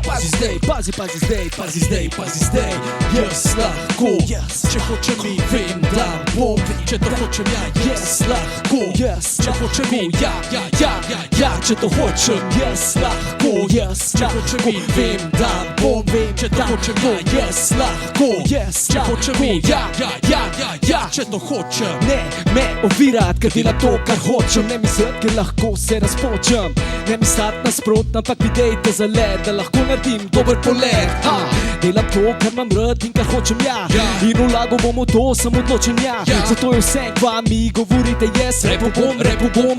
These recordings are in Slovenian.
Pazi zdaj, pazi zdaj, pazi zdaj, pazi zdaj, pazi zdaj. Jaz lahko, če hočem in vem, da bom, če to hočem jaz lahko, če hočem in če to hočem, jaz lahko, če hočem in vem, da bom, če to hočem jaz lahko, če hočem in če to hočem. Ne me ovirat, ker delam to, kar hočem. Ne mislit, ker lahko se razpočem. Ne mislit nasprot, ampak videjte za let, da lahko naredim dober polet. Delam to, kar imam rad in kar hočem in vlagal bom v to, sem odločen Zato je vse, kva mi govorite, jaz repo bom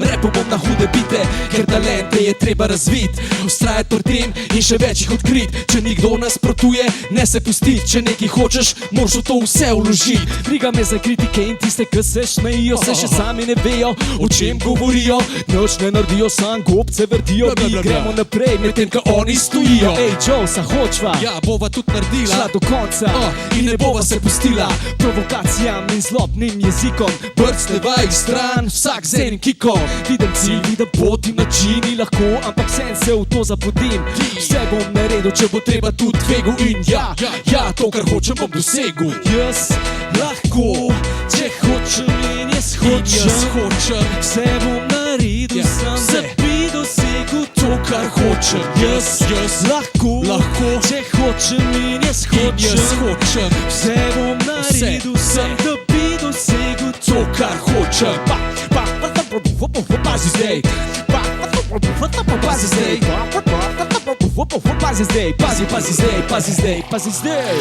na hude bite, ker talente je treba razvit, ustrajat pri tem in še več jih odkrit. Če nikdo nasprotuje, ne se pustit, če nekaj hočeš, moraš v to vse vložit. Briga me za kritike in tiste, ki se šmejijo, se še sami ne vejo, o čem govorijo. Noč ne naredijo, sam gobce vrtijo, mi gremo naprej, medtem ko oni stojijo. Ej, Joesa, hočva, bova tudi naredila, šla do konca in ne bova se pustila provokacijam in zlobnim jezikom. Brcneva jih stran, vsak z enim kikom. Vidim cilj, vidim pot in načini lahko, ampak vsem se v to zapodim. Vse bom naredil, če bo treba tudi tvegu in to, kar hočem, bom dosegel. Jaz lahko, če hočem in jaz hočem, vse bom naredil sam, da bi dosegel to, kar hočem. Jaz lahko, če hočem in jaz hočem, vse bom naredil sam, da bi dosegel to, kar hočem. Pazi zdaj, pazi zdaj, pazi zdaj, pazi zdaj.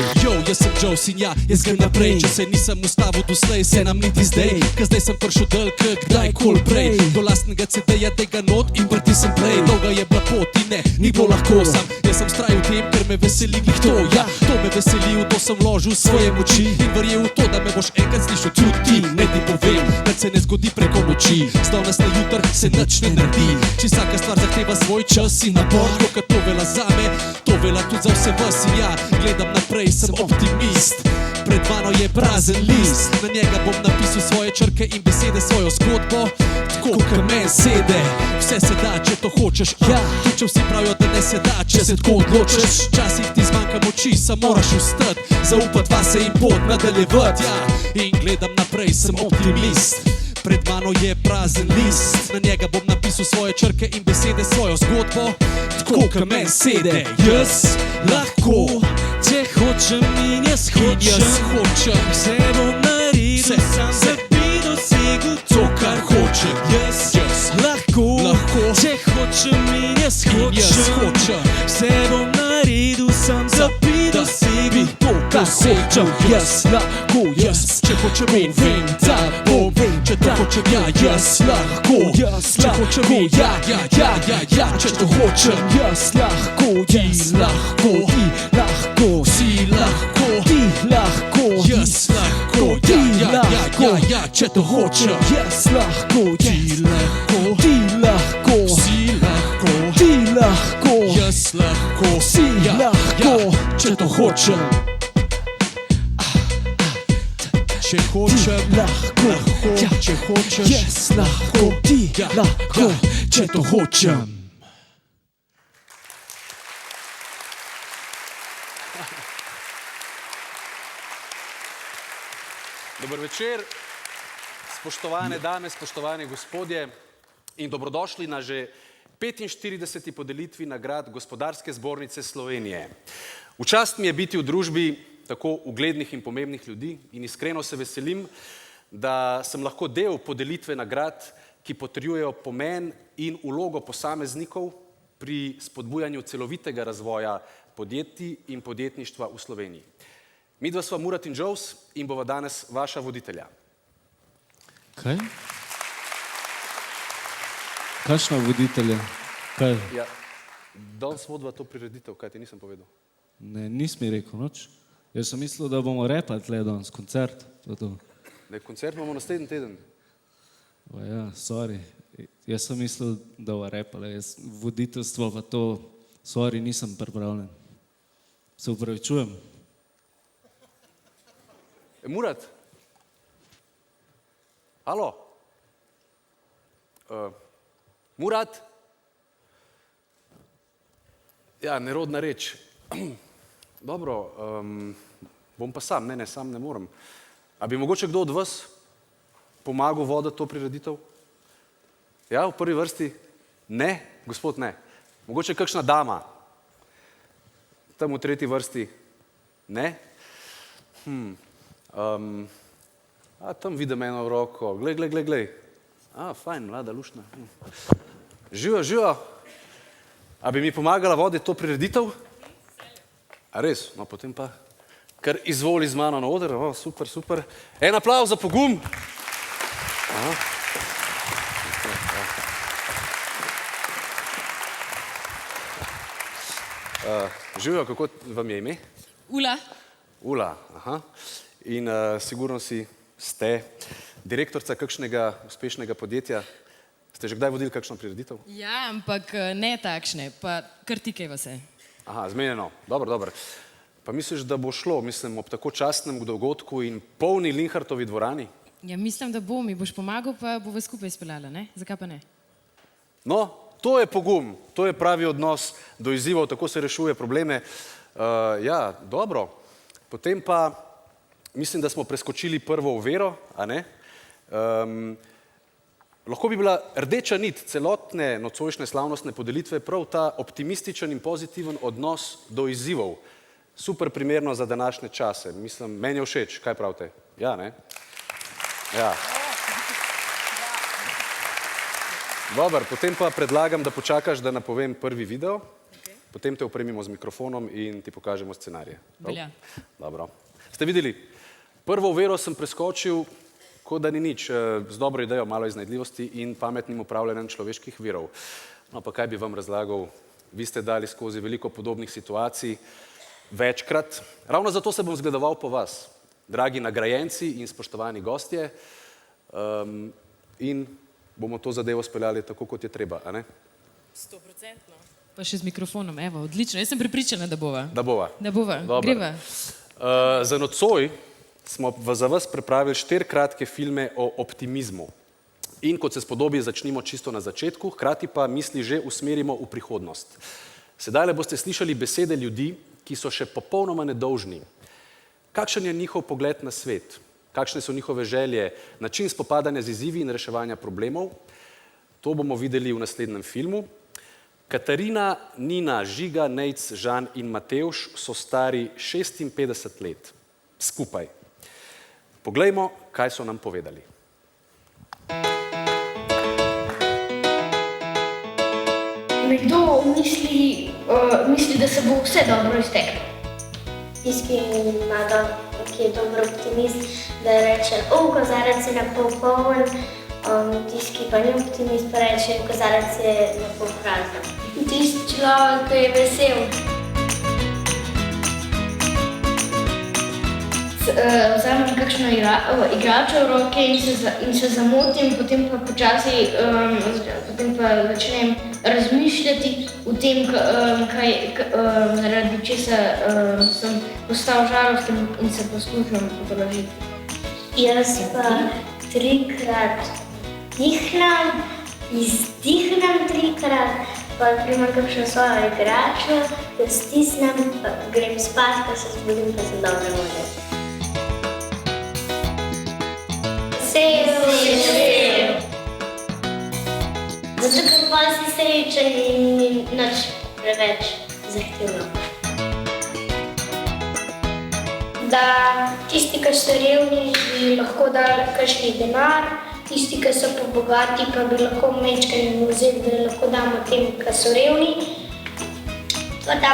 Jaz sem Joes in jaz grem naprej. Če se nisem ustavil doslej, se nam niti zdaj, ker zdaj sem prišel dlk, kdajkoli prej. Do lastnega CD-ja tega not in vrti sem play. Dolga je bila pot in ne, ni bilo lahko sam. Jaz sem vztrajal tem, ker me veseli glih to. To me veseli, v to sem vložil svoje moči in verjel v to, da me boš enkrat slišal tudi ti. Ne ti povem, da se ne zgodi preko noči, z danes na jutr se nič ne naredi. Če vsaka stvar zahteva svoj čas in napor, kot to vela zame, to vela tudi za vse vas in gledam naprej, sem optimist. Pred mano je prazen list, na njega bom napisal svoje črke in besede, svojo zgodbo, tako kot meni sede. Vse se da, če to hočeš, tudi če vsi pravijo, da ne se da, če se tako odločiš. Včasih ti zmanjka moči, sam moraš vstat, zaupat vase in pot nadaljevat. In gledam naprej, sem optimist. Pred mano je prazen list, na njega bom napisal svoje črke in besede, svojo zgodbo, tako kot meni sede. Jaz lahko, če hočem in jaz hočem, vse bom naredil sam, da bi dosegel to, kar hočem. Jaz lahko, če hočem in jaz hočem, vse bom naredil sam, da bi dosegel to, kar hočem. Jaz lahko, če hočem in vem, da bom, če to hočem jaz lahko, če hočem in če to hočem. Jaz lahko, si lahko, ti lahko, jaz lahko, če to hočem. Jaz lahko, ti lahko, ti lahko, si lahko, ti lahko, jaz lahko, si lahko, če to hočem. Če hočem, lahko, če hočeš, jaz lahko, ti lahko, če to hočem. Dober večer, spoštovane dame, spoštovani gospodje in dobrodošli na že 45. podelitvi nagrad Gospodarske zbornice Slovenije. V čast mi je biti v družbi tako uglednih in pomembnih ljudi in iskreno se veselim, da sem lahko del podelitve nagrad, ki potrjujejo pomen in vlogo posameznikov pri spodbujanju celovitega razvoja podjetij in podjetništva v Sloveniji. Midva sva Murat in Joes in bova danes vaša voditelja. Kaj? Kakšna voditelja? Kaj? Danes vodva to prireditev, kaj ti nisem povedal? Ne, nis mi rekel noč. Jaz sem mislil, da bomo repali tle danes, koncert. Koncert imamo naslednji teden. Sorry. Jaz sem mislil, da bomo repali. Voditeljstvo pa to, sorry, nisem pripravljen. Se upravičujem. Murat, Halo? Murat? Ja, nerodna reč. Dobro, bom pa sam, ne, sam ne morem. A bi mogoče kdo od vas pomagal voditi to prireditev? Ja, v prvi vrsti? Ne, gospod ne. Mogoče kakšna dama? Tam v tretji vrsti? Ne? Tam vidim eno roko. Glej. Fajn, mlada, luštna. Živa. A bi mi pomagala voditi to prireditev? A res? No, potem pa kar izvoli z mano na oder. Super. En aplavz za pogum. Živijo, kako vam je ime? Ula, aha. In sigurno ste direktorica kakšnega uspešnega podjetja. Ste že kdaj vodili kakšno prireditev? Ja, ampak ne takšne, pa kar tikajva se. Aha, zmenjeno. Dobro. Pa misliš, da bo šlo, ob tako častnem dogodku in polni Linhartovi dvorani? Ja, mislim, da bo, mi boš pomagal, pa bova skupaj speljala, ne? Zakaj pa ne? No, to je pogum, to je pravi odnos do izzivov, tako se rešuje probleme. Ja, dobro. Potem pa mislim, da smo preskočili prvo oviro, a ne? Lahko bi bila rdeča nit celotne nocojšnje slavnostne podelitve prav ta optimističen in pozitiven odnos do izzivov. Super primerno za današnje čase. Meni je všeč, kaj pravite? Ja, ne? Ja. Dobar, potem pa predlagam, da počakaš, da napovem prvi video, potem te opremimo z mikrofonom in ti pokažemo scenarije. Velja. Dobro. Ste videli? Prvo oviro sem preskočil, kot da ni nič, z dobro idejo, malo iznajdljivosti in pametnim upravljanjem človeških virov. No, pa kaj bi vam razlagal? Vi ste dali skozi veliko podobnih situacij, večkrat. Ravno zato se bom zgledoval po vas, dragi nagrajenci in spoštovani gostje, in bomo to zadevo speljali tako, kot je treba, a ne? 100%. Pa še z mikrofonom, evo, odlično. Jaz sem prepričana, da bova. Da bova. Da bova, greva. Za nocoj smo za vas pripravili 4 kratke filme o optimizmu. In kot se spodobi, začnimo čisto na začetku, hkrati pa misli že usmerimo v prihodnost. Sedajle boste slišali besede ljudi, ki so še popolnoma nedolžni. Kakšen je njihov pogled na svet? Kakšne so njihove želje, način spopadanja z izzivi in reševanja problemov? To bomo videli v naslednjem filmu. Katarina, Nina, Žiga, Nejc, Žan in Matevž so stari 56 let. Skupaj. Poglejmo, kaj so nam povedali. Nekdo misli, da se bo vse dobro izteklo. Tisti, ki je dober optimist, da reče, kozarec je napol poln, tisti, ki pa ni optimist, pa reče, kozarec je napol prazen. Tisti človek, ki je vesel. Vzamem kakšno igračo v roke in se zamotim, potem pa počasi začnem razmišljati o tem, zaradi česa sem postal žalosten in se poskušam potolažiti. Jaz pa 3-krat dihnem, izdihnem 3-krat, pa primem kakšno svojo igračo, jo stisnem, pa grem spat, pa se zbudim, pa sem dobre volje. Vesel. Zato, ker pa si srečen in ni nič preveč zahtevno. Da tisti, ki so revni, bi lahko dali kakšni denar, tisti, ki so pa bogati, pa bi lahko majčkeno vzeli, da lahko damo tem, ki so revni. Pa da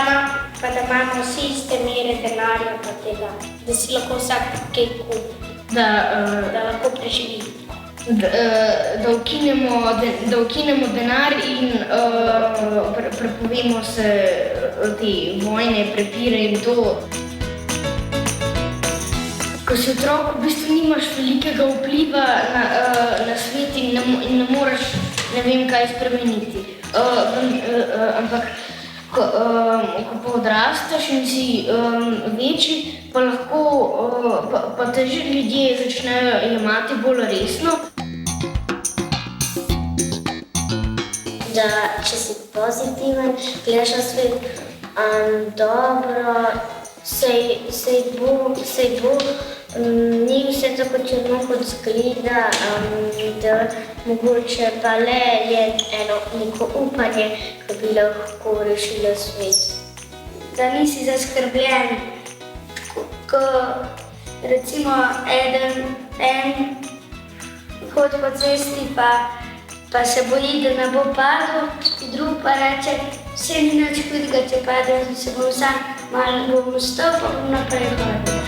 imamo vsi iste mere denarja pa tega, da si lahko vsak kaj kupi. Da lahko preživi. Da ukinemo denar in prepovemo se te vojne, prepire in to. Ko si otrok, v bistvu nimaš velikega vpliva na svet in ne moreš ne vem kaj spremeniti. Ampak ko pa odrastaš in si večji, pa lahko pa te že ljudje začnejo jemati bolj resno. da če si pozitiven, gledaš na svet dobro, sej bo, ni vse tako črno, kot zgleda, da mogoče pa le je neko upanje, ki bi lahko rešilo svet. Da nisi zaskrbljen, ko recimo en hod po cesti pa se boji, da ne bo padel, drug pa reče, vse ni nič hudega, če padem, se bom sam malo ustal, pa bom naprej hodil.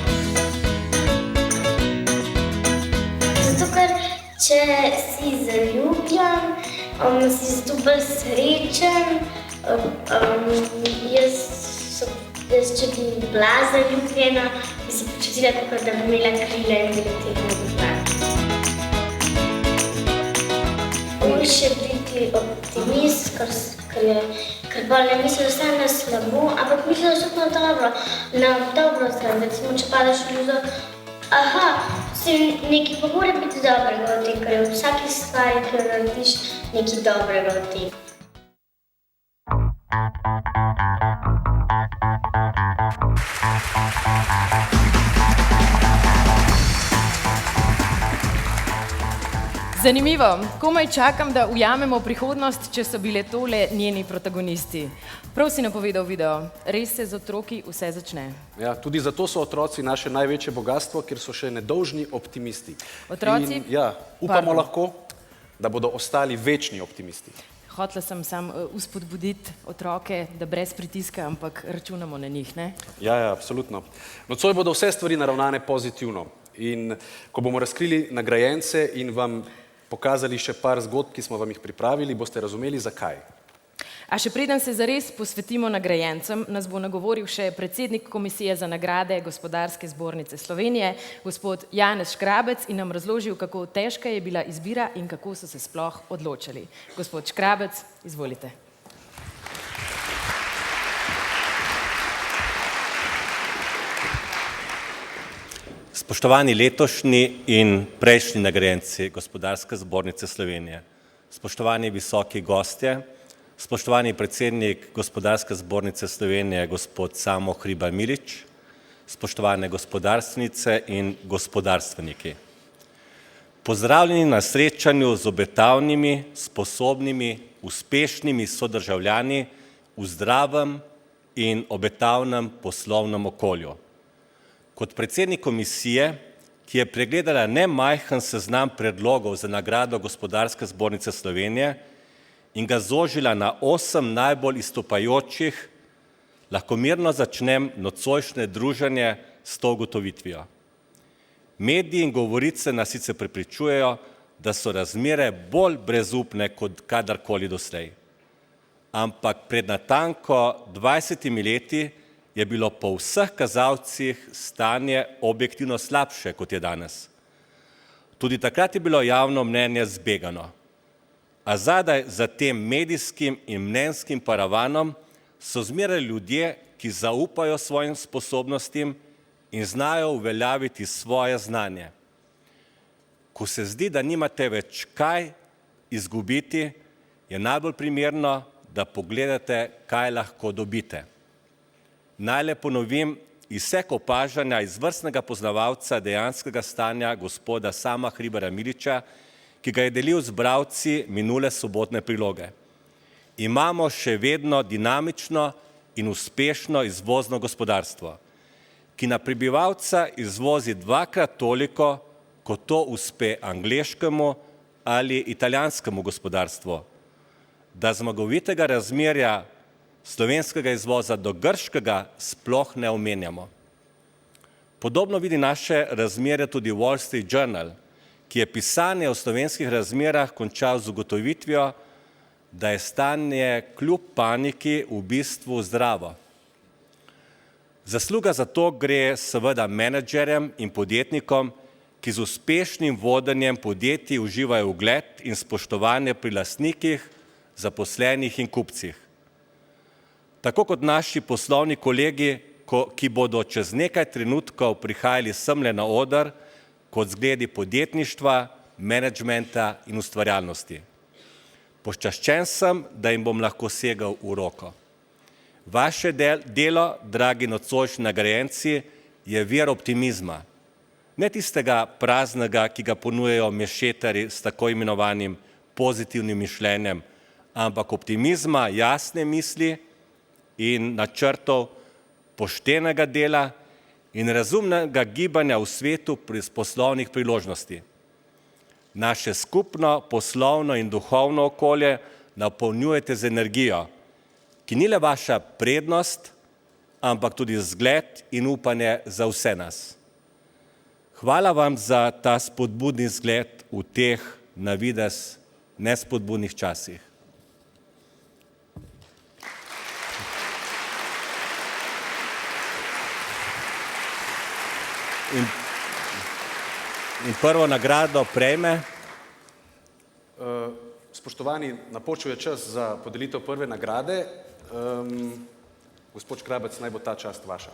Zato, ker če si zaljubljen, si zato bolj srečen, jaz če bi bila zaljubljena, bi se počutila tako, da bi imela krila in bi letela v zrak. Boljše biti optimist, ker bolj ne misliš vse na slabo, ampak misliš tudi na dobro stran. Recimo, če padeš v ljuzo, nekaj pa mora biti dobrega v tem, ker je v vsaki stvari, ki jo narediš, nekaj dobrega v tem. Zanimivo, komaj čakam, da ujamemo prihodnost, če so bile tole njeni protagonisti. Prav si napovedal video, res se z otroki vse začne. Ja, tudi zato so otroci naše največje bogatstvo, ker so še nedolžni optimisti. Otroci? Upamo lahko, da bodo ostali večni optimisti. Hotela sem uspodbuditi otroke, da brez pritiska, ampak računamo na njih, ne? Ja, absolutno. Nocoj bodo vse stvari naravnane pozitivno. In ko bomo razkrili nagrajence in vam pokazali še par zgodb, ki smo vam jih pripravili, boste razumeli, zakaj. A še preden se zares posvetimo nagrajencem, nas bo nagovoril še predsednik Komisije za nagrade Gospodarske zbornice Slovenije, gospod Janez Škrabec, in nam razložil, kako težka je bila izbira in kako so se sploh odločili. Gospod Škrabec, izvolite. Spoštovani letošnji in prejšnji nagrajenci Gospodarske zbornice Slovenije, spoštovani visoki gostje, spoštovani predsednik Gospodarske zbornice Slovenije, gospod Samo Hribar Milič, spoštovane gospodarstvenice in gospodarstveniki. Pozdravljeni na srečanju z obetavnimi, sposobnimi, uspešnimi sodržavljani v zdravem in obetavnem poslovnem okolju. Kot predsednik komisije, ki je pregledala nemajhen seznam predlogov za nagrado Gospodarske zbornice Slovenije in ga zožila na 8 najbolj izstopajočih, lahko mirno začnem nocojšnje druženje s to ugotovitvijo. Mediji in govorice nas sicer prepričujejo, da so razmere bolj brezupne kot kadarkoli doslej. Ampak pred natanko 20 leti je bilo po vseh kazalcih stanje objektivno slabše, kot je danes. Tudi takrat je bilo javno mnenje zbegano. A zadaj za tem medijskim in mnenjskim paravanom so zmeraj ljudje, ki zaupajo svojim sposobnostim in znajo uveljaviti svoje znanje. Ko se zdi, da nimate več kaj izgubiti, je najbolj primerno, da pogledate, kaj lahko dobite. Naj le ponovim izsek opažanja izvrstnega poznavalca dejanskega stanja gospoda Sama Hribara Miliča, ki ga je delil z bralci minule sobotne priloge. Imamo še vedno dinamično in uspešno izvozno gospodarstvo, ki na prebivalca izvozi 2-krat toliko, kot to uspe angleškemu ali italijanskemu gospodarstvu. Da zmagovitega razmerja slovenskega izvoza do grškega sploh ne omenjamo. Podobno vidi naše razmerje tudi Wall Street Journal, ki je pisanje o slovenskih razmerah končal z ugotovitvijo, da je stanje kljub paniki v bistvu zdravo. Zasluga za to gre seveda menedžerjem in podjetnikom, ki z uspešnim vodenjem podjetij uživajo ugled in spoštovanje pri lastnikih, zaposlenih in kupcih. Tako kot naši poslovni kolegi, ki bodo čez nekaj trenutkov prihajali semle na oder, kot zgledi podjetništva, menedžmenta in ustvarjalnosti. Počaščen sem, da jim bom lahko segal v roko. Vaše delo, dragi nocojšnji nagrajenci, je vir optimizma. Ne tistega praznega, ki ga ponujajo mešetari s tako imenovanim pozitivnim mišljenjem, ampak optimizma, jasne misli in načrtov, poštenega dela in razumnega gibanja v svetu pri poslovnih priložnosti. Naše skupno poslovno in duhovno okolje napolnjujete z energijo, ki ni le vaša prednost, ampak tudi zgled in upanje za vse nas. Hvala vam za ta spodbudni zgled v teh na videz nespodbudnih časih. In prvo nagrado prejme. Spoštovani, napočil je čas za podelitev prve nagrade. Gospod Škrabec, naj bo ta čast vaša.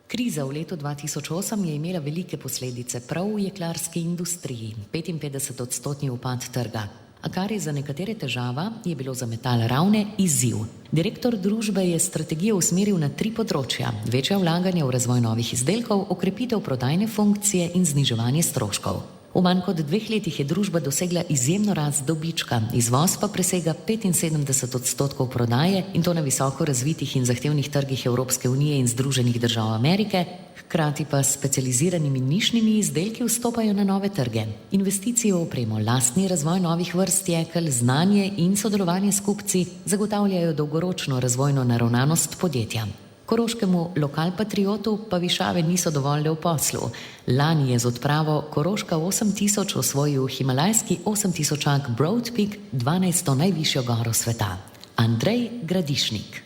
Kriza v letu 2008 je imela velike posledice prav v jeklarski industriji, 55-odstotni upad trga. A kar je za nekatere težava, je bilo za Metal Ravne izziv. Direktor družbe je strategijo usmeril na 3 področja: večja vlaganja v razvoj novih izdelkov, okrepitev prodajne funkcije in zniževanje stroškov. V manj kot 2 letih je družba dosegla izjemno rast dobička, izvoz pa presega 75% prodaje in to na visoko razvitih in zahtevnih trgih Evropske unije in Združenih držav Amerike, hkrati pa s specializiranimi nišnimi izdelki vstopajo na nove trge. Investicije v opremo, lastni razvoj novih vrst jekel, znanje in sodelovanje s kupci zagotavljajo dolgoročno razvojno naravnanost podjetja. Koroškemu lokalpatriotu pa višave niso dovolj v poslu. Lani je z odpravo Koroška 8000 osvojil himalajski 8000-ak Broad Peak, 12. najvišjo goro sveta. Andrej Gradišnik.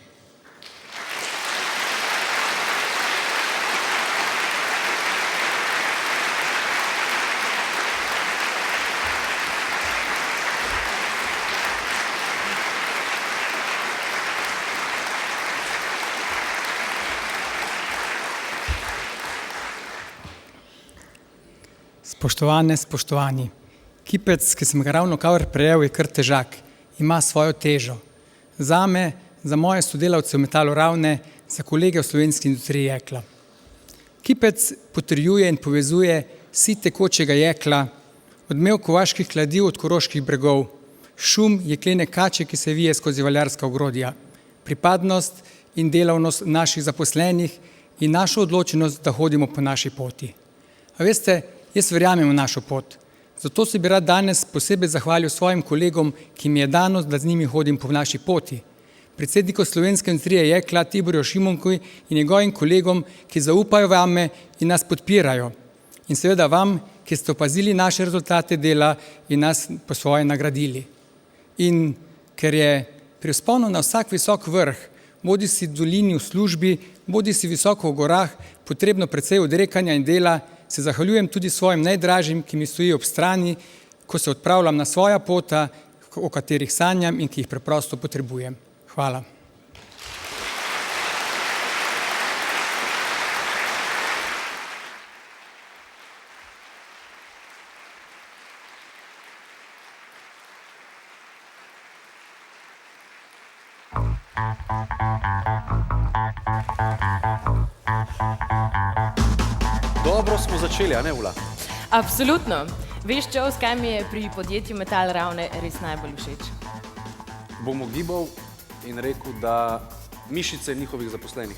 Spoštovane, spoštovani, kipec, ki sem ga ravno kar prejel, je kar težak, ima svojo težo. Zame, za moje sodelavce v Metalu Ravne, za kolege v slovenski industriji jekla. Kipec potrjuje in povezuje sit tekočega jekla, odmev kovaških kladiv od koroških bregov, šum jeklene kače, ki se vije skozi valjarska ogrodja, pripadnost in delavnost naših zaposlenih in našo odločenost, da hodimo po naši poti. A veste, jaz verjamem v našo pot, zato se bi rad danes posebej zahvalil svojim kolegom, ki mi je dano, da z njimi hodim po naši poti. Predsedniku slovenske industrije jekla Tiborju Šimunku in njegovim kolegom, ki zaupajo vame in nas podpirajo. In seveda vam, ki ste opazili naše rezultate dela in nas po svoje nagradili. In ker je pri vzponu na vsak visok vrh, bodi si dolini v službi, bodi si visoko v gorah, potrebno precej odrekanja in dela, se zahvaljujem tudi svojim najdražjim, ki mi stojijo ob strani, ko se odpravljam na svoja pota, o katerih sanjam in ki jih preprosto potrebujem. Hvala. Dobro smo začeli, a ne, Ula? Absolutno. Veš, Čos, kaj mi je pri podjetju Metal Ravne res najbolj všeč? Bom ugibal in rekel, da mišice njihovih zaposlenih.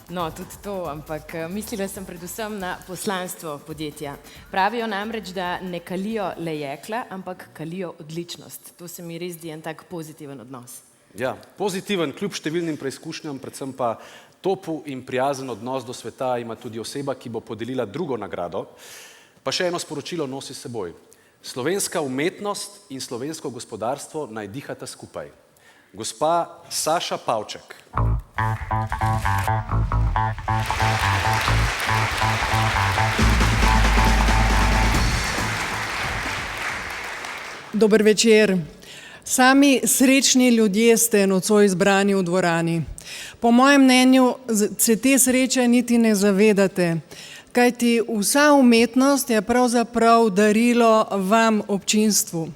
No, tudi to, ampak mislila sem predvsem na poslanstvo podjetja. Pravijo namreč, da ne kalijo le jekla, ampak kalijo odličnost. To se mi res zdi en tak pozitiven odnos. Ja, pozitiven, kljub številnim preizkušnjam, predvsem pa topu in prijazen odnos do sveta ima tudi oseba, ki bo podelila drugo nagrado. Pa še eno sporočilo nosi s seboj. Slovenska umetnost in slovensko gospodarstvo naj dihata skupaj. Gospa Saša Pavček. Dober večer. Sami srečni ljudje ste nocoj zbrani v dvorani. Po mojem mnenju se te sreče niti ne zavedate. Kajti vsa umetnost je pravzaprav darilo vam, občinstvu.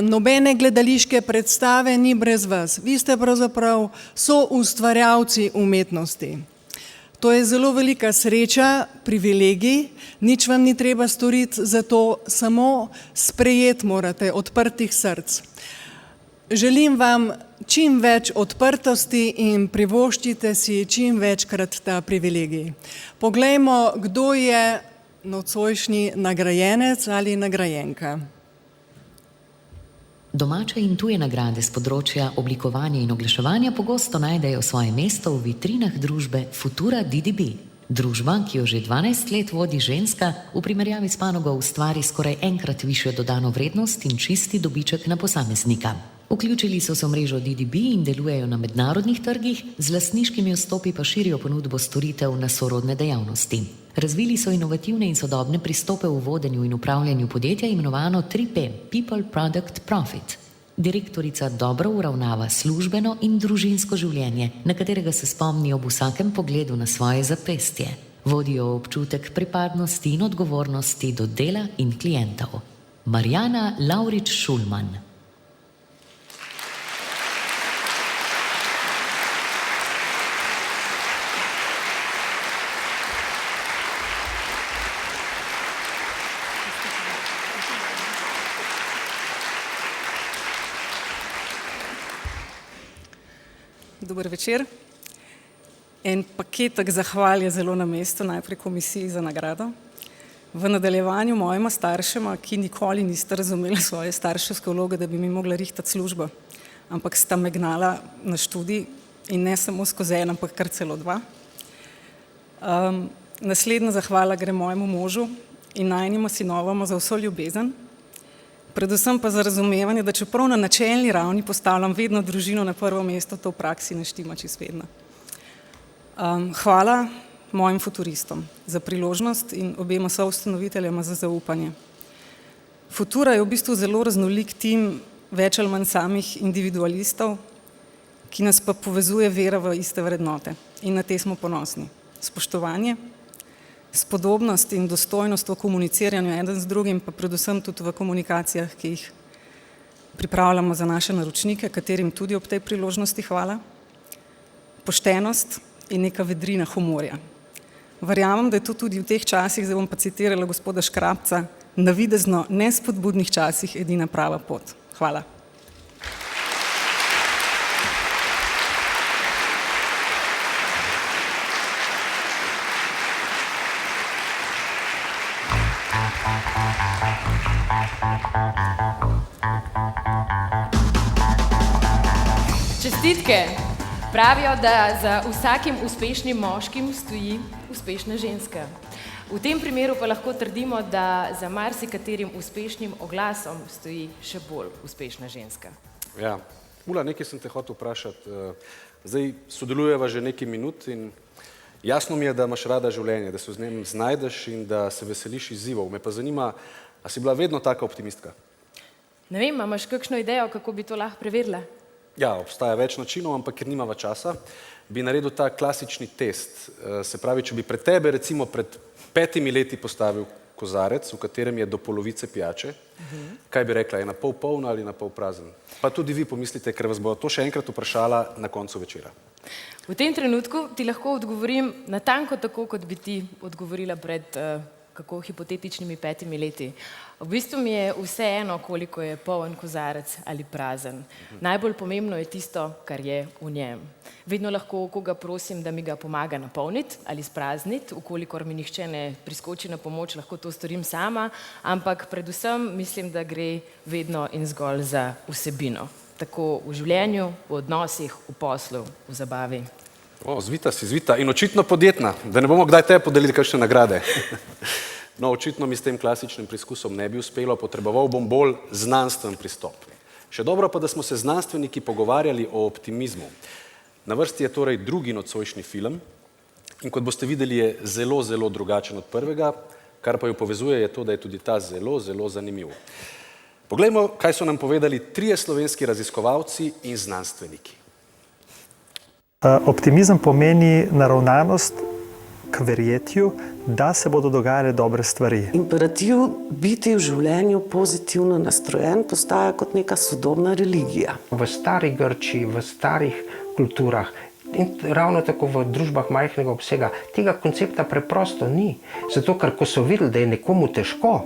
Nobene gledališke predstave ni brez vas. Vi ste pravzaprav soustvarjalci umetnosti. To je zelo velika sreča, privilegij, nič vam ni treba storiti, zato samo sprejeti morate odprtih src. Želim vam čim več odprtosti in privoščite si čim večkrat ta privilegij. Poglejmo, kdo je nocojšnji nagrajenec ali nagrajenka. Domače in tuje nagrade z področja oblikovanja in oglaševanja pogosto najdejo svoje mesto v vitrinah družbe Futura DDB. Družba, ki jo že 12 let vodi ženska, v primerjavi s panogo ustvari skoraj enkrat višjo dodano vrednost in čisti dobiček na posameznika. Vključili so se v mrežo DDB in delujejo na mednarodnih trgih, z lastniškimi vstopi pa širijo ponudbo storitev na sorodne dejavnosti. Razvili so inovativne in sodobne pristope v vodenju in upravljanju podjetja imenovano 3P, People, Product, Profit. Direktorica dobro uravnava službeno in družinsko življenje, na katerega se spomni ob vsakem pogledu na svoje zapestje. Vodijo občutek pripadnosti in odgovornosti do dela in klientov. Marjana Lavrič-Šulman. Dober večer. En paketek zahval je zelo na mestu, najprej komisiji za nagrado. V nadaljevanju mojima staršema, ki nikoli nista razumela svoje starševske vloge, da bi mi mogla rihtati službo, ampak sta me gnala na študij in ne samo skozi en, ampak kar celo 2. Naslednja zahvala gre mojemu možu in najinima sinovama za vso ljubezen, predvsem pa za razumevanje, da čeprav na načelni ravni postavljam vedno družino na prvo mesto, to v praksi ne štima čisto vedno. Hvala mojim futuristom za priložnost in obema soustanoviteljama za zaupanje. Futura je v bistvu zelo raznolik tim več ali manj samih individualistov, ki nas pa povezuje vera v iste vrednote in na te smo ponosni. Spoštovanje, spodobnost in dostojnost v komuniciranju eden z drugim, pa predvsem tudi v komunikacijah, ki jih pripravljamo za naše naročnike, katerim tudi ob tej priložnosti hvala. Poštenost in neka vedrina humorja. Verjamem, da je to tudi v teh časih, zdaj bom pa citirala gospoda Škrabca, navidezno nespodbudnih časih edina prava pot. Hvala. Čestitke! Pravijo, da za vsakim uspešnim moškim stoji uspešna ženska. V tem primeru pa lahko trdimo, da za marsikaterim uspešnim oglasom stoji še bolj uspešna ženska. Ja, Ula, nekaj sem te hotel vprašati. Zdaj sodelujeva že nekaj minut in jasno mi je, da imaš rada življenje, da se z njim znajdeš in da se veseliš izzivov. Me pa zanima, a si bila vedno taka optimistka? Ne vem, imaš kakšno idejo, kako bi to lahko preverila? Ja, obstaja več načinov, ampak ker nimava časa, bi naredil ta klasični test. Se pravi, če bi pred tebe recimo pred 5 leti postavil kozarec, v katerem je do polovice pijače, kaj bi rekla, je na pol poln ali na pol prazen? Pa tudi vi pomislite, ker vas bo to še enkrat vprašala na koncu večera. V tem trenutku ti lahko odgovorim natanko tako, kot bi ti odgovorila pred kako hipotetičnimi 5 leti. V bistvu mi je vseeno, koliko je poln kozarec ali prazen. Najbolj pomembno je tisto, kar je v njem. Vedno lahko koga prosim, da mi ga pomaga napolniti ali sprazniti, ukolikor mi nihče ne priskoči na pomoč, lahko to storim sama, ampak predvsem mislim, da gre vedno in zgolj za vsebino. Tako v življenju, v odnosih, v poslu, v zabavi. Zvita si, zvita in očitno podjetna, da ne bomo kdaj te podelili kakšne nagrade. No, očitno mi s tem klasičnim preizkusom ne bi uspelo, potreboval bom bolj znanstven pristop. Še dobro pa, da smo se znanstveniki pogovarjali o optimizmu. Na vrsti je torej drugi nocojšnji film in kot boste videli, je zelo, zelo drugačen od prvega, kar pa jo povezuje je to, da je tudi ta zelo, zelo zanimiv. Poglejmo, kaj so nam povedali 3 slovenski raziskovalci in znanstveniki. Optimizem pomeni naravnanost k verjetju, da se bodo dogajale dobre stvari. Imperativ biti v življenju pozitivno nastrojen postaja kot neka sodobna religija. V stari Grčiji, v starih kulturah in ravno tako v družbah majhnega obsega tega koncepta preprosto ni. Zato, ker ko so videli, da je nekomu težko,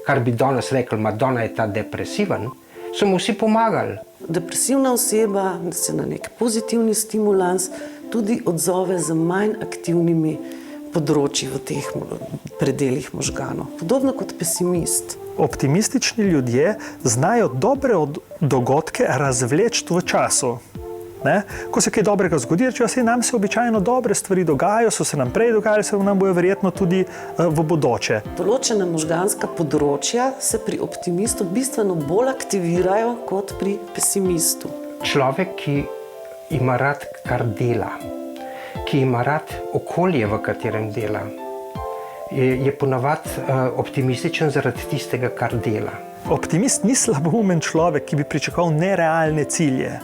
kar bi danes rekli, Madonna je ta depresiven, so mu vsi pomagali. Depresivna oseba se na nek pozitivni stimulans tudi odzove z manj aktivnimi področji v teh predelih možganov. Podobno kot pesimist. Optimistični ljudje znajo dobre dogodke razvleči v času. Ko se kaj dobrega zgodi, rečejo, nam se običajno dobre stvari dogajajo, so se nam prej dogajali, se nam bojo verjetno tudi v bodoče. Določena možganska področja se pri optimistu bistveno bolj aktivirajo kot pri pesimistu. Človek, ki ima rad kar dela, ki ima rad okolje, v katerem dela, je ponavadi optimističen zaradi tistega, kar dela. Optimist ni slaboumen človek, ki bi pričakoval nerealne cilje.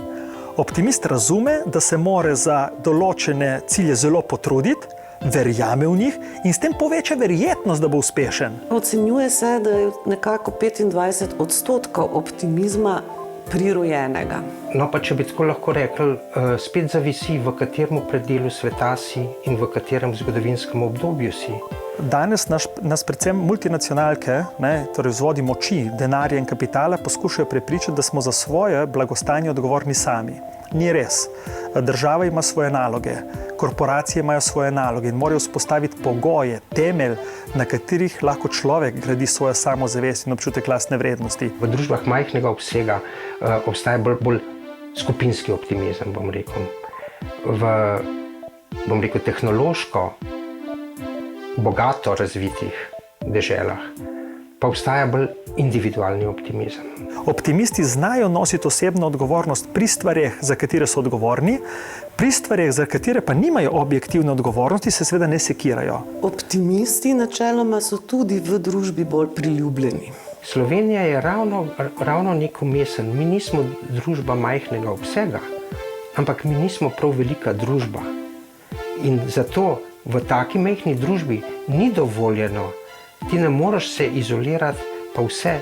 Optimist razume, da se mora za določene cilje zelo potruditi, verjame v njih in s tem poveča verjetnost, da bo uspešen. Ocenjuje se, da je nekako 25% optimizma prirojenega. No pa če bi tako lahko rekli, spet zavisi, v katerem predelu sveta si in v katerem zgodovinskem obdobju si. Danes nas predvsem multinacionalke, torej vzvodi moči, denarja in kapitala, poskušajo prepričati, da smo za svoje blagostanje odgovorni sami. Ni res. Država ima svoje naloge, korporacije imajo svoje naloge in morajo vzpostaviti pogoje, temelj, na katerih lahko človek gradi svojo samozavest in občutek lastne vrednosti. V družbah majhnega obsega obstaja bolj skupinski optimizem, bom rekel. V tehnološko bogato razvitih deželah pa obstaja bolj individualni optimizem. Optimisti znajo nositi osebno odgovornost pri stvareh, za katere so odgovorni, pri stvareh, za katere pa nimajo objektivne odgovornosti, se seveda ne sekirajo. Optimisti načeloma so tudi v družbi bolj priljubljeni. Slovenija je ravno nek vmesen. Mi nismo družba majhnega obsega, ampak mi nismo prav velika družba. In zato v taki majhni družbi ni dovoljeno, ti ne moreš se izolirati, pa vse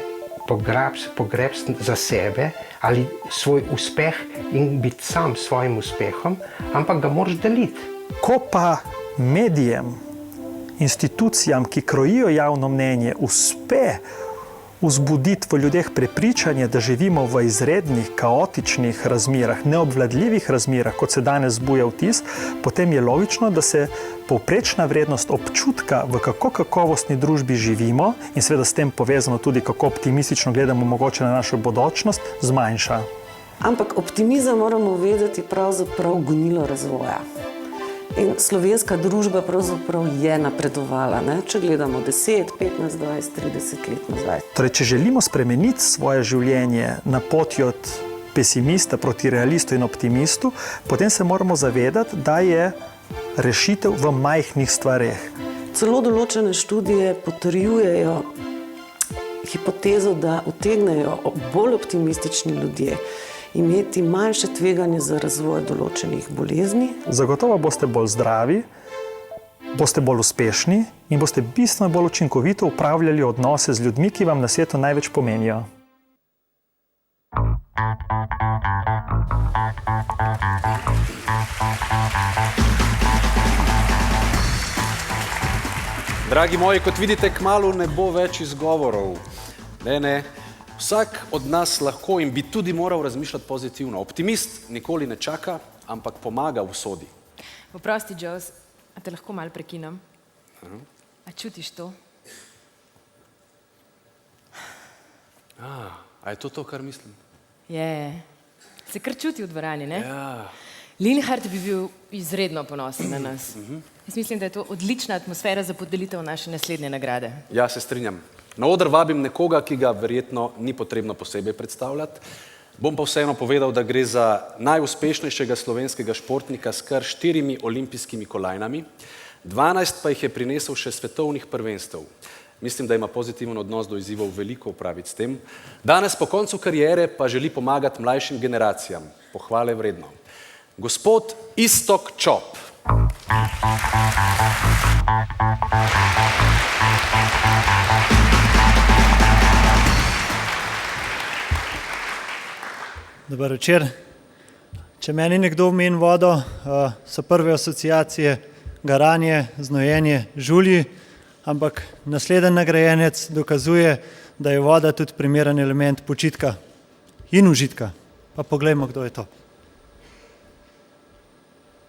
pogrebsti za sebe ali svoj uspeh in biti sam s svojim uspehom, ampak ga moraš deliti. Ko pa medijem, institucijam, ki krojijo javno mnenje, uspe vzbuditi v ljudeh prepričanje, da živimo v izrednih, kaotičnih razmerah, neobvladljivih razmerah, kot se danes zbuja vtis, potem je logično, da se povprečna vrednost občutka, v kako kakovostni družbi živimo in seveda s tem povezano tudi, kako optimistično gledamo mogoče na našo bodočnost, zmanjša. Ampak optimizem moramo vedeti pravzaprav gonilo razvoja. In slovenska družba pravzaprav je napredovala, če gledamo 10, 15, 20, 30 let nazaj. Torej, če želimo spremeniti svoje življenje na poti od pesimista proti realistu in optimistu, potem se moramo zavedati, da je rešitev v majhnih stvareh. Celo določene študije potrjujejo hipotezo, da utegnejo bolj optimistični ljudje imeti manjše tveganje za razvoj določenih bolezni. Zagotovo boste bolj zdravi, boste bolj uspešni in boste bistveno bolj učinkovito upravljali odnose z ljudmi, ki vam na svetu največ pomenijo. Dragi moji, kot vidite, kmalu ne bo več izgovorov. Ne. Vsak od nas lahko in bi tudi moral razmišljati pozitivno. Optimist nikoli ne čaka, ampak pomaga v usodi. Oprosti, Jos, a te lahko malo prekinem? A čutiš to? A je to, kar mislim? Je. Se kar čuti v dvorani, ne? Ja. Linhart bi bil izredno ponosen na nas. Jaz mislim, da je to odlična atmosfera za podelitev naše naslednje nagrade. Ja, se strinjam. Na oder vabim nekoga, ki ga verjetno ni potrebno posebej predstavljati. Bom pa vseeno povedal, da gre za najuspešnejšega slovenskega športnika s kar 4 olimpijskimi kolajnami, 12 pa jih je prinesel še svetovnih prvenstev. Mislim, da ima pozitiven odnos do izzivov, veliko opraviti s tem. Danes po koncu kariere pa želi pomagati mlajšim generacijam. Pohvale vredno. Gospod Iztok Čop. Dober večer. Če meni nekdo omeni vodo, so prve asociacije garanje, znojenje, žulji, ampak naslednji nagrajenec dokazuje, da je voda tudi primeren element počitka in užitka. Pa poglejmo, kdo je to.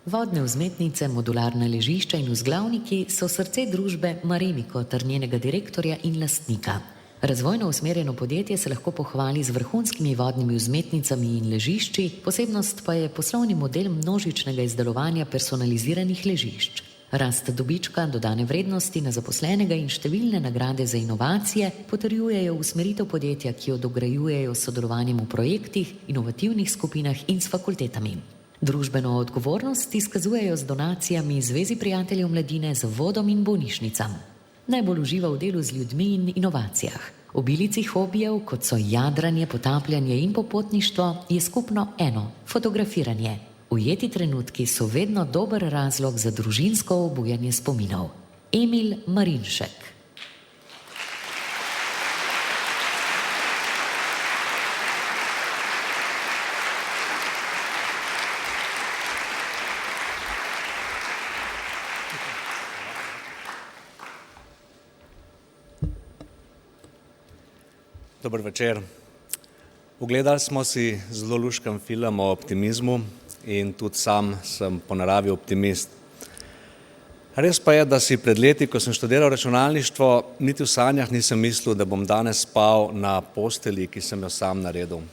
Vodne vzmetnice, modularna ležišča in vzglavniki so srce družbe Mareniko ter njenega direktorja in lastnika. Razvojno usmerjeno podjetje se lahko pohvali z vrhunskimi vodnimi vzmetnicami in ležišči, posebnost pa je poslovni model množičnega izdelovanja personaliziranih ležišč. Rast dobička, dodane vrednosti na zaposlenega in številne nagrade za inovacije potrjujejo usmeritev podjetja, ki jo dograjujejo s sodelovanjem v projektih, inovativnih skupinah in s fakultetami. Družbeno odgovornost izkazujejo z donacijami Zvezi prijateljev mladine z vodom in bolnišnicam. Najbolj uživa v delu z ljudmi in inovacijah. Obilici hobijev, kot so jadranje, potapljanje in popotništvo, je skupno eno – fotografiranje. Ujeti trenutki so vedno dober razlog za družinsko obujanje spominov. Emil Marinšek. Dober večer. Ogledali smo si zelo luškan film o optimizmu in tudi sam sem po naravi optimist. Res pa je, da si pred leti, ko sem študiral računalništvo, niti v sanjah nisem mislil, da bom danes spal na postelji, ki sem jo sam naredil.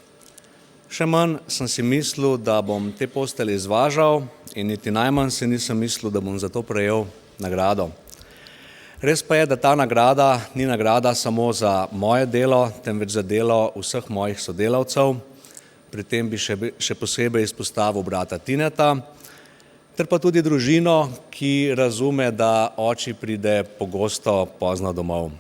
Še manj sem si mislil, da bom te postelje izvažal in niti najmanj si nisem mislil, da bom za to prejel nagrado. Res pa je, da ta nagrada ni nagrada samo za moje delo, temveč za delo vseh mojih sodelavcev. Pri tem bi še posebej izpostavil brata Tineta, ter pa tudi družino, ki razume, da oči pride pogosto pozno domov.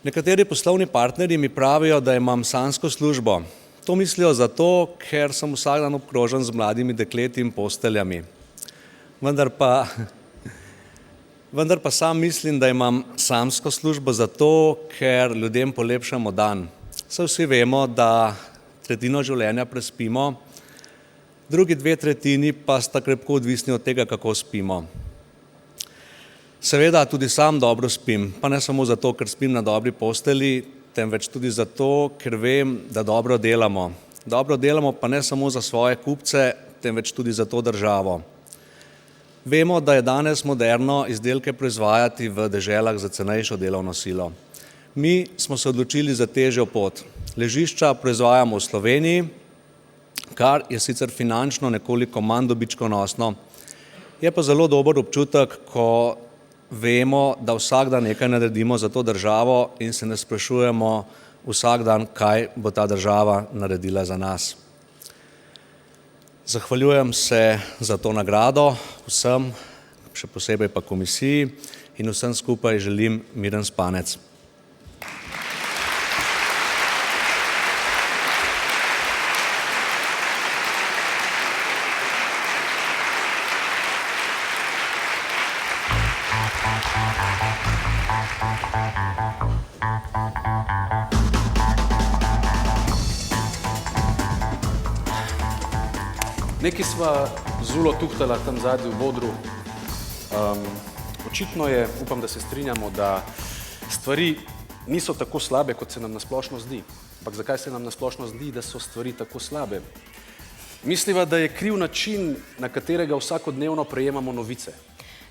Nekateri poslovni partnerji mi pravijo, da imam sanjsko službo. To mislijo zato, ker sem vsak dan obkrožen z mladimi dekleti in posteljami. Vendar pa sam mislim, da imam samsko službo zato, ker ljudem polepšamo dan. Saj vsi vemo, da tretjino življenja prespimo, drugi 2/3 pa sta krepko odvisni od tega, kako spimo. Seveda tudi sam dobro spim, pa ne samo zato, ker spim na dobri postelji, temveč tudi zato, ker vem, da dobro delamo. Dobro delamo pa ne samo za svoje kupce, temveč tudi za to državo. Vemo, da je danes moderno izdelke proizvajati v deželah za cenejšo delovno silo. Mi smo se odločili za težjo pot. Ležišča proizvajamo v Sloveniji, kar je sicer finančno nekoliko manj dobičkonosno. Je pa zelo dober občutek, ko vemo, da vsak dan nekaj naredimo za to državo in se ne sprašujemo vsak dan, kaj bo ta država naredila za nas. Zahvaljujem se za to nagrado vsem, še posebej pa komisiji, in vsem skupaj želim miren spanec. Nekaj sva zulo tuhtala tam zadnji v bodru. Očitno je, upam, da se strinjamo, da stvari niso tako slabe, kot se nam nasplošno zdi. Ampak zakaj se nam nasplošno zdi, da so stvari tako slabe? Misliva, da je kriv način, na katerega vsakodnevno prejemamo novice.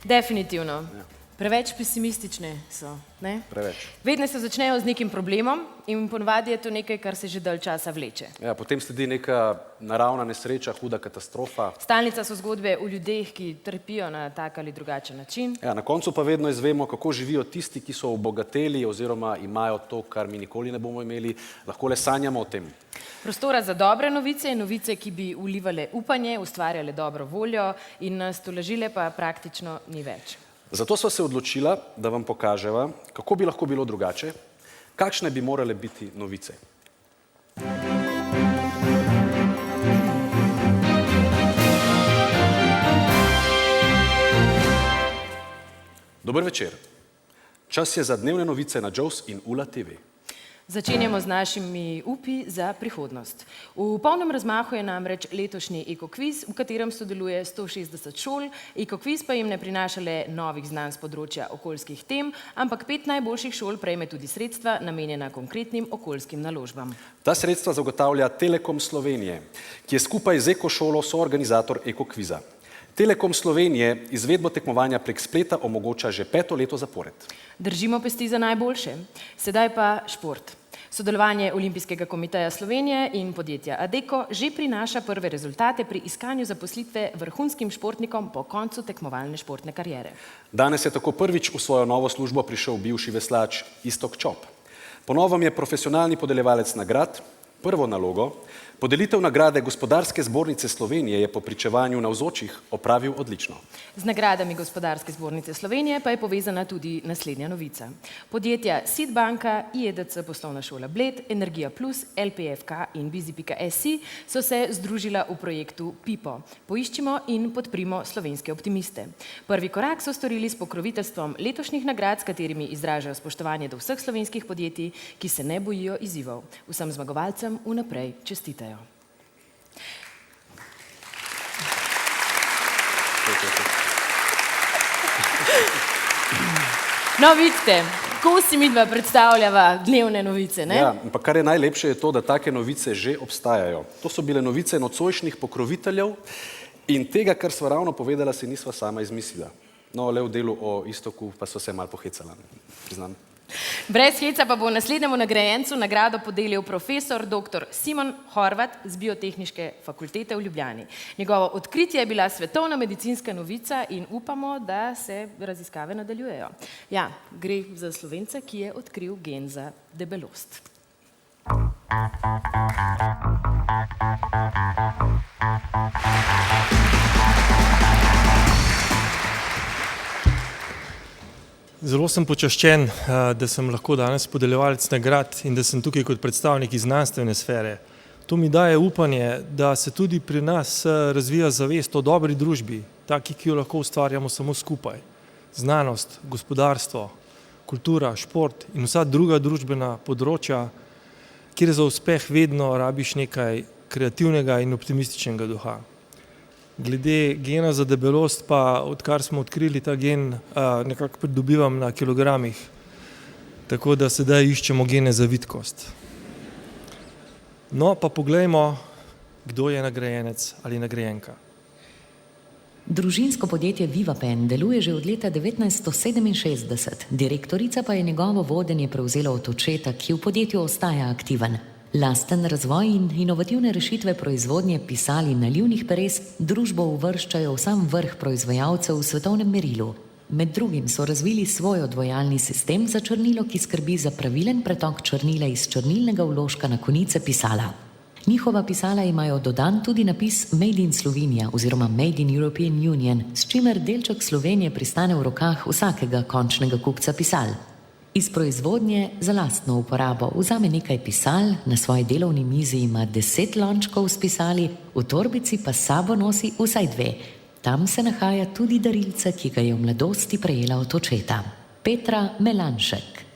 Definitivno. Preveč pesimistične so, ne? Preveč. Vedno se začnejo z nekim problemom in ponavadi je to nekaj, kar se že dalj časa vleče. Ja, potem sledi neka naravna nesreča, huda katastrofa. Stalnica so zgodbe o ljudeh, ki trpijo na tak ali drugačen način. Ja, na koncu pa vedno izvemo, kako živijo tisti, ki so obogateli oziroma imajo to, kar mi nikoli ne bomo imeli. Lahko le sanjamo o tem. Prostora za dobre novice, novice, ki bi vlivale upanje, ustvarjale dobro voljo in nas tolažile, pa praktično ni več. Zato sva se odločila, da vam pokaževa, kako bi lahko bilo drugače, kakšne bi morale biti novice. Dober večer. Čas je za dnevne novice na JOS in ULA TV. Začenjamo z našimi upi za prihodnost. V polnem razmahu je namreč letošnji ekokviz, v katerem sodeluje 160 šol. Ekokviz pa jim ne prinaša le novih znanj z področja okoljskih tem, ampak 5 najboljših šol prejme tudi sredstva, namenjena konkretnim okoljskim naložbam. Ta sredstva zagotavlja Telekom Slovenije, ki je skupaj z Ekošolo soorganizator ekokviza. Telekom Slovenije izvedbo tekmovanja prek spleta omogoča že 5. leto zapored. Držimo pesti za najboljše. Sedaj pa šport. Sodelovanje Olimpijskega komiteja Slovenije in podjetja Adecco že prinaša prve rezultate pri iskanju zaposlitve vrhunskim športnikom po koncu tekmovalne športne kariere. Danes je tako prvič v svojo novo službo prišel bivši veslač Iztok Čop. Po novem je profesionalni podeljevalec nagrad. Prvo nalogo, podelitev nagrade Gospodarske zbornice Slovenije, je po pričevanju navzočih opravil odlično. Z nagradami Gospodarske zbornice Slovenije pa je povezana tudi naslednja novica. Podjetja SID banka, IEDC poslovna šola Bled, Energija Plus, LPFK in Bizi.si so se združila v projektu PIPO. Poiščimo in podprimo slovenske optimiste. Prvi korak so storili s pokroviteljstvom letošnjih nagrad, s katerimi izražajo spoštovanje do vseh slovenskih podjetij, ki se ne bojijo izzivov. Vsem zmagovalcem vnaprej čestitajo. No, vidite, ko si midva predstavljava dnevne novice, ne? Ja, ampak kar je najlepše je to, da take novice že obstajajo. To so bile novice nocojšnjih pokroviteljev in tega, kar sva ravno povedala, si nisva sama izmislila. No, le v delu o Iztoku pa so se malo pohecala, priznam. Brez heca pa bo naslednjemu nagrajencu nagrado podelil profesor dr. Simon Horvat z Biotehniške fakultete v Ljubljani. Njegovo odkritje je bila svetovna medicinska novica in upamo, da se raziskave nadaljujejo. Ja, gre za Slovenca, ki je odkril gen za debelost. Zelo sem počaščen, da sem lahko danes podeljevalec nagrad in da sem tukaj kot predstavnik iz znanstvene sfere. To mi daje upanje, da se tudi pri nas razvija zavest o dobri družbi, taki, ki jo lahko ustvarjamo samo skupaj. Znanost, gospodarstvo, kultura, šport in vsa druga družbena področja, kjer za uspeh vedno rabiš nekaj kreativnega in optimističnega duha. Glede gena za debelost pa, odkar smo odkrili ta gen, nekako pridobivam na kilogramih, tako da sedaj iščemo gene za vitkost. No, pa poglejmo, kdo je nagrajenec ali nagrajenka. Družinsko podjetje Vivapen deluje že od leta 1967, direktorica pa je njegovo vodenje prevzela od očeta, ki v podjetju ostaja aktiven. Lasten razvoj in inovativne rešitve proizvodnje pisal in nalivnih peres družbo uvrščajo v sam vrh proizvajalcev v svetovnem merilu. Med drugim so razvili svoj odvojalni sistem za črnilo, ki skrbi za pravilen pretok črnila iz črnilnega vložka na konice pisala. Njihova pisala imajo dodan tudi napis Made in Slovenija oziroma Made in European Union, s čimer delček Slovenije pristane v rokah vsakega končnega kupca pisal. Iz proizvodnje za lastno uporabo vzame nekaj pisal, na svoji delovni mizi ima 10 lončkov s pisali, v torbici pa s sabo nosi vsaj 2. Tam se nahaja tudi darilca, ki ga je v mladosti prejela od očeta. Petra Melanšek.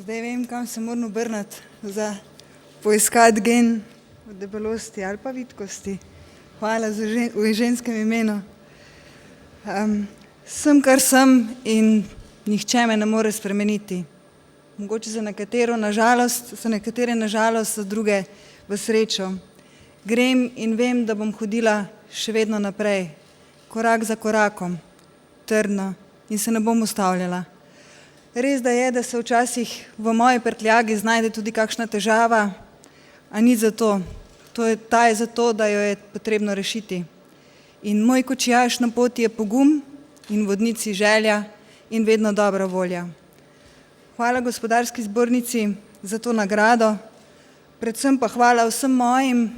Zdaj vem, kam se moram obrniti za poiskati gen v debelosti ali pa vitkosti. Hvala za v ženskem imenu. Sem, kar sem in nihče me ne more spremeniti. Mogoče za nekatere nažalost, za druge v srečo. Grem in vem, da bom hodila še vedno naprej, korak za korakom, trdno in se ne bom ustavljala. Res da je, da se včasih v moji prtljagi znajde tudi kakšna težava, a ni zato. Ta je zato, da jo je potrebno rešiti. In moj kočijaš na poti je pogum in vodnici želja in vedno dobra volja. Hvala Gospodarski zbornici za to nagrado, predvsem pa hvala vsem mojim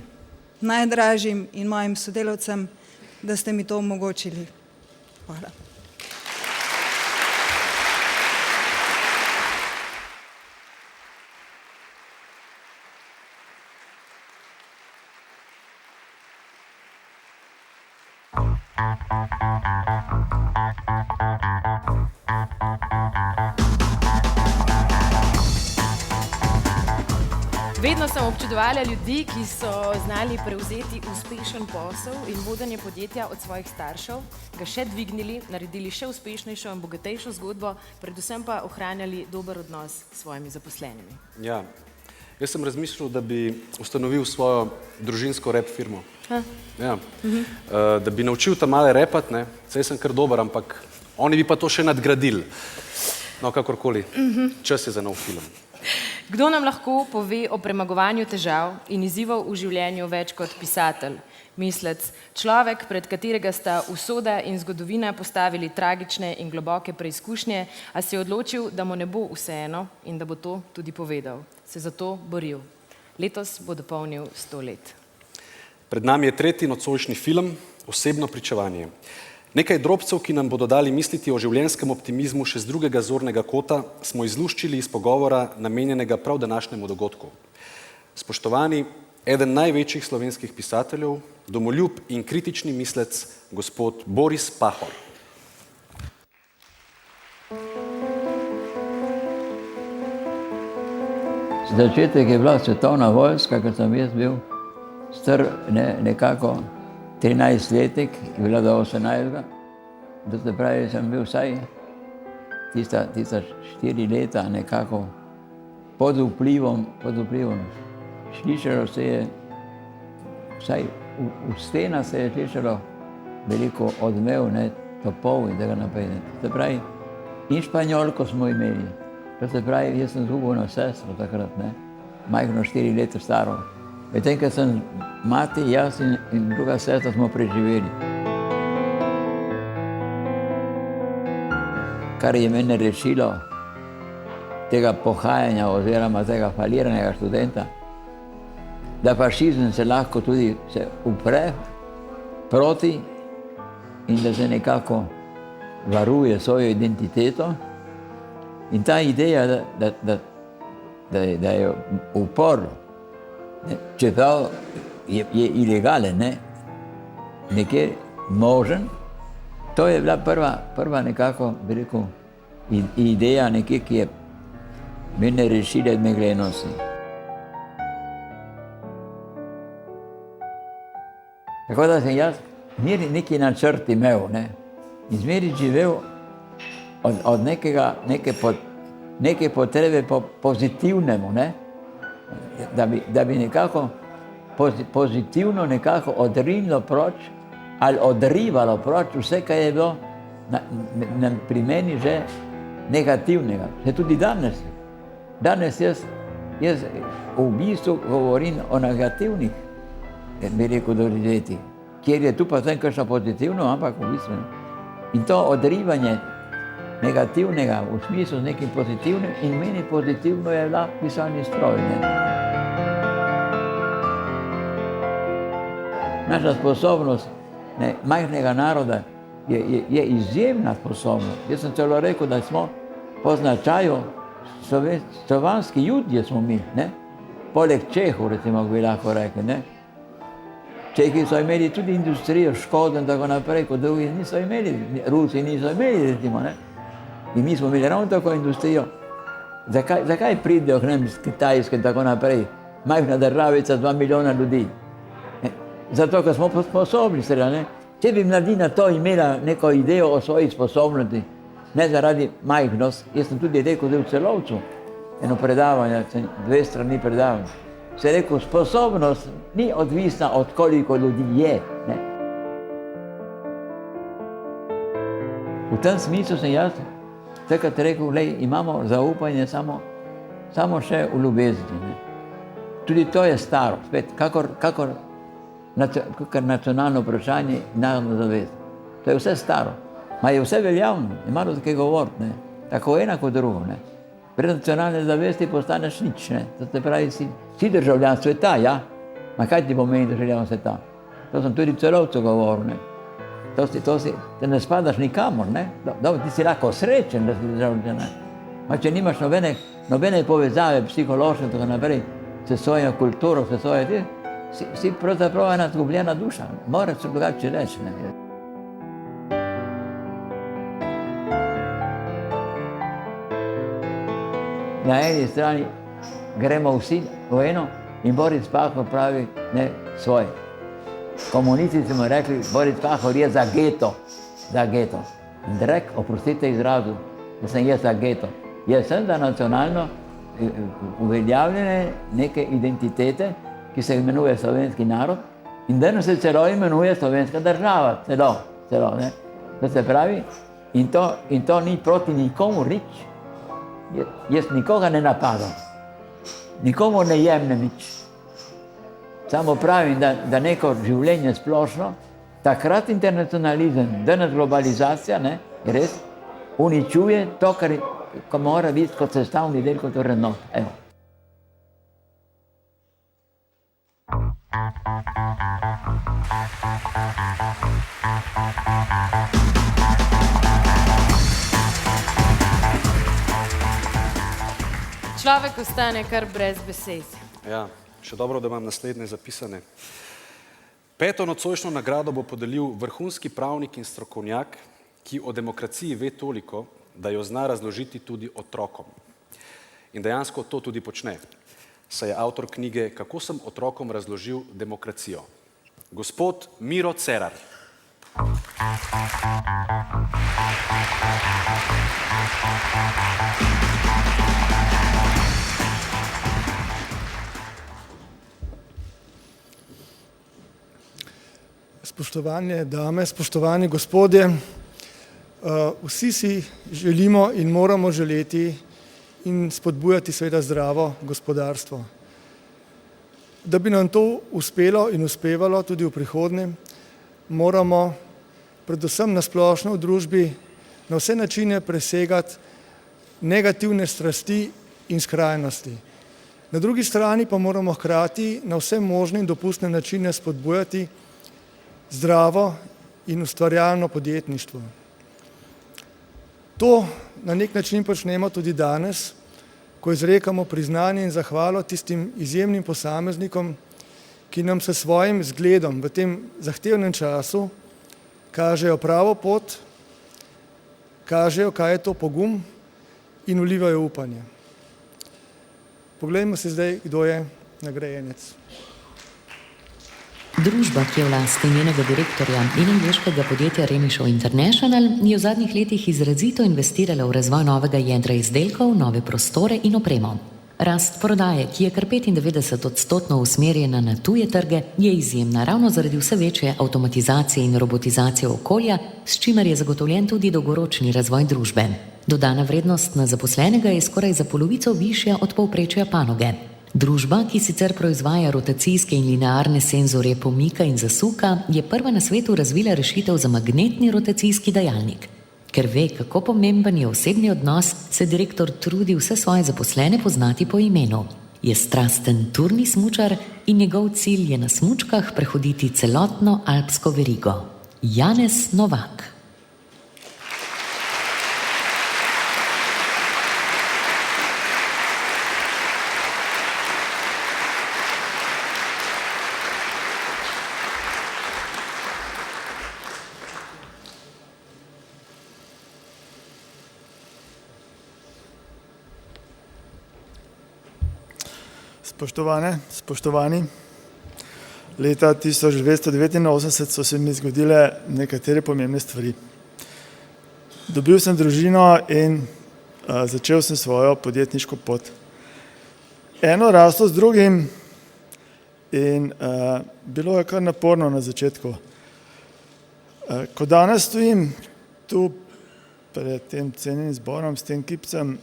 najdražjim in mojim sodelavcem, da ste mi to omogočili. Hvala. Vedno sem občudovala ljudi, ki so znali prevzeti uspešen posel in vodenje podjetja od svojih staršev, ga še dvignili, naredili še uspešnejšo in bogatejšo zgodbo, predvsem pa ohranjali dober odnos s svojimi zaposlenimi. Ja, jaz sem razmišljal, da bi ustanovil svojo družinsko rap firmo. Ja. Da bi naučil ta male repat, ne, saj sem kar dober, ampak oni bi pa to še nadgradili. No, kakorkoli, čas je za nov film. Kdo nam lahko pove o premagovanju težav in izzivov v življenju več kot pisatelj, mislec, človek, pred katerega sta usoda in zgodovina postavili tragične in globoke preizkušnje, a se je odločil, da mu ne bo vseeno in da bo to tudi povedal. Se za to boril. Letos bo dopolnil 100 let. Pred nami je tretji nocojšnji film, Osebno pričevanje. Nekaj drobcev, ki nam bodo dali misliti o življenjskem optimizmu še z drugega zornega kota, smo izluščili iz pogovora, namenjenega prav današnjemu dogodku. Spoštovani, eden največjih slovenskih pisateljev, domoljub in kritični mislec, gospod Boris Pahor. Začetek je bila svetovna vojska, ko sem jaz bil star nekako 13-letnik, je bila do 18. To se pravi, sem bil vsaj tista 4 leta nekako pod vplivom. Slišalo se je, vsaj v stenah se je slišalo veliko odmev, topov in tega naprej. To se pravi, in Španjolko smo imeli. To se pravi, jaz sem zgubil na sestro takrat, majhno 4 leta staro. Medtem, ko sem mati, jaz in druga sestra smo preživeli. Kar je mene rešilo tega pohajanja oziroma tega faliranega študenta, da fašizem se lahko tudi upre proti in da se nekako varuje svojo identiteto. In ta ideja, da je upor, čeprav je ilegalen, nekje možen, to je bila prva nekako, bi rekel, ideja nekje, ki je mene rešila meglenosti. Tako da sem jaz neki načrt imel, in zmeri živel od neke potrebe po pozitivnemu, da bi nekako pozitivno nekako odrinilo proč ali odrivalo proč vse, kar je bilo pri meni že negativnega. Se tudi danes. Danes jaz v bistvu govorim o negativnih, bi rekel, doživeti, kjer je tu pa sem kakšno pozitivno, ampak v bistvu. In to odrivanje negativnega v smislu z nekim pozitivnim in meni pozitivno je bila pisalni stroj. Naša sposobnost majhnega naroda je izjemna sposobnost. Jaz sem celo rekel, da smo po značaju slovanski judje smo mi, poleg Čehov, recimo, bi lahko rekli. Čehi so imeli tudi industrijo, Škodo in tako naprej, kot drugi niso imeli, Rusi niso imeli, recimo. In mi smo imeli ravno tako industrijo. Zakaj pridejo k nam iz Kitajske in tako naprej? Majhna državica, 2 milijona ljudi. Zato, ker smo sposobni, če bi mladina to imela neko idejo o svojih sposobnosti, ne zaradi majhnost, jaz sem tudi rekel, da v Celovcu, eno predavanje, 2 strani predavanja, se je rekel, sposobnost ni odvisna od koliko ljudi je. V tem smislu sem jaz takrat rekel, imamo zaupanje samo še v ljubezni. Tudi to je staro, spet, kakor nacionalno vprašanje, narodna zavest. To je vse staro. Ma je vse veljavno, ne malo tako govoriti, tako ena kot drugo. Brez nacionalne zavesti postaneš nič, to se pravi, si državljan sveta, ja, Ma kaj ti pomeni, da želimo sveta? To sem tudi celovcu govoril, ne. Te ne spadaš nikamor, ne. Dobro, ti si lahko srečen, da si državljan, ne. Ma če nimaš nobene povezave psihološke, tako naprej, s svojo kulturo, s svojo, si pravzaprav ena zgubljena duša. Moraš se drugače reči, ne. Na eni strani gremo vsi v eno in Boris Pahor pravi, ne, svoje. Komunisti smo rekli, Boris Pahor je za geto, za geto. In drek, oprostite izrazu, da sem jaz za geto. Jaz sem za nacionalno uveljavljene neke identitete, ki se imenuje slovenski narod in danes se celo imenuje slovenska država, celo, ne. To se pravi, in to ni proti nikomu nič. Jaz nikoga ne napadam, nikomu ne jemnem nič. Samo pravim, da neko življenje splošno, takrat internacionalizem, danes globalizacija, ne, res uničuje to, kar mora biti kot sestavni del, kot vrednot. Evo. Človek ostane kar brez besed. Ja, še dobro, da imam naslednje zapisane. 5. nocojšnjo nagrado bo podelil vrhunski pravnik in strokovnjak, ki o demokraciji ve toliko, da jo zna razložiti tudi otrokom. In dejansko to tudi počne. Saj je avtor knjige Kako sem otrokom razložil demokracijo. Gospod Miro Cerar. Spoštovane dame, spoštovani gospodje, vsi si želimo in moramo želeti in spodbujati seveda zdravo gospodarstvo. Da bi nam to uspelo in uspevalo tudi v prihodnje, moramo predvsem na splošno v družbi na vse načine presegati negativne strasti in skrajnosti. Na drugi strani pa moramo hkrati na vse možne in dopustne načine spodbujati zdravo in ustvarjalno podjetništvo. To na nek način počnemo tudi danes, ko izrekamo priznanje in zahvalo tistim izjemnim posameznikom, ki nam s svojim zgledom v tem zahtevnem času kažejo pravo pot, kažejo, kaj je to pogum in vlivajo upanje. Poglejmo se zdaj, kdo je nagrajenec. Družba, ki je v lasti njenega direktorja in angleškega podjetja Remishow International, je v zadnjih letih izrazito investirala v razvoj novega jedra izdelkov, nove prostore in opremo. Rast prodaje, ki je kar 95% usmerjena na tuje trge, je izjemna ravno zaradi vse večje avtomatizacije in robotizacije okolja, s čimer je zagotovljen tudi dolgoročni razvoj družbe. Dodana vrednost na zaposlenega je skoraj za polovico višja od povprečja panoge. Družba, ki sicer proizvaja rotacijske in linearne senzorje pomika in zasuka, je prva na svetu razvila rešitev za magnetni rotacijski dajalnik. Ker ve, kako pomemben je osebni odnos, se direktor trudi vse svoje zaposlene poznati po imenu. Je strasten turni smučar in njegov cilj je na smučkah prehoditi celotno alpsko verigo. Janez Novak. Spoštovane, spoštovani, leta 1989 so se mi zgodile nekatere pomembne stvari. Dobil sem družino in začel sem svojo podjetniško pot. Eno raslo z drugim in bilo je kar naporno na začetku. Ko danes stojim tu pred tem cenjenim zborom, s tem kipcem,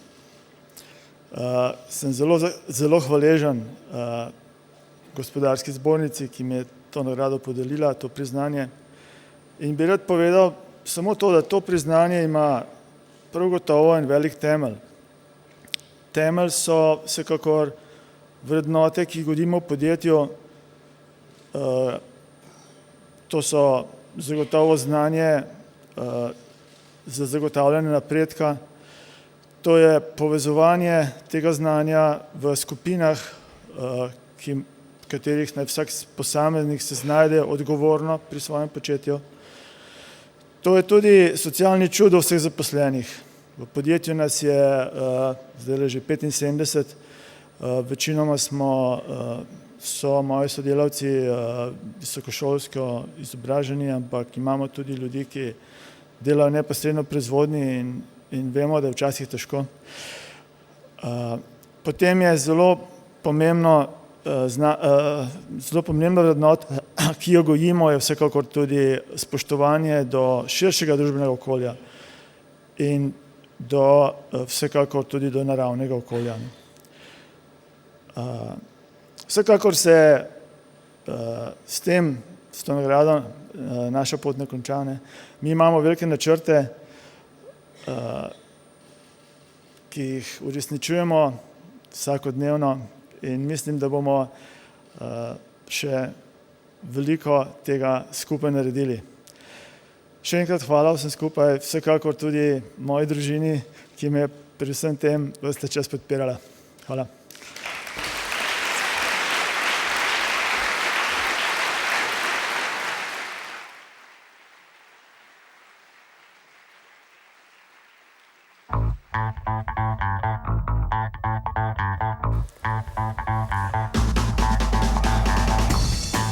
sem zelo hvaležen gospodarski zbornici, ki mi je to nagrado podelila, to priznanje. In bi rad povedal samo to, da to priznanje ima prav gotovo en velik temelj. Temelj so vsekakor vrednote, ki jih godimo v podjetju, To so zagotovo znanje za zagotavljanje napredka, to je povezovanje tega znanja v skupinah, katerih naj vsak posameznik se znajde odgovorno pri svojem početju. To je tudi socialni čudo vseh zaposlenih. V podjetju nas je zdaj že 75, večinoma so moji sodelavci visokošolsko izobraženi, ampak imamo tudi ljudi, ki delajo neposredno v proizvodnji in vemo, da je včasih težko. Potem je zelo pomembna vrednot, ki jo gojimo, je vsekakor tudi spoštovanje do širšega družbenega okolja in vsekakor tudi do naravnega okolja. Vsekakor se s to nagrado naša pot ne konča. Mi imamo velike načrte, ki jih uresničujemo vsakodnevno in mislim, da bomo še veliko tega skupaj naredili. Še enkrat hvala vsem skupaj, vsekakor tudi moji družini, ki me pri vsem tem ves ta čas podpirala. Hvala.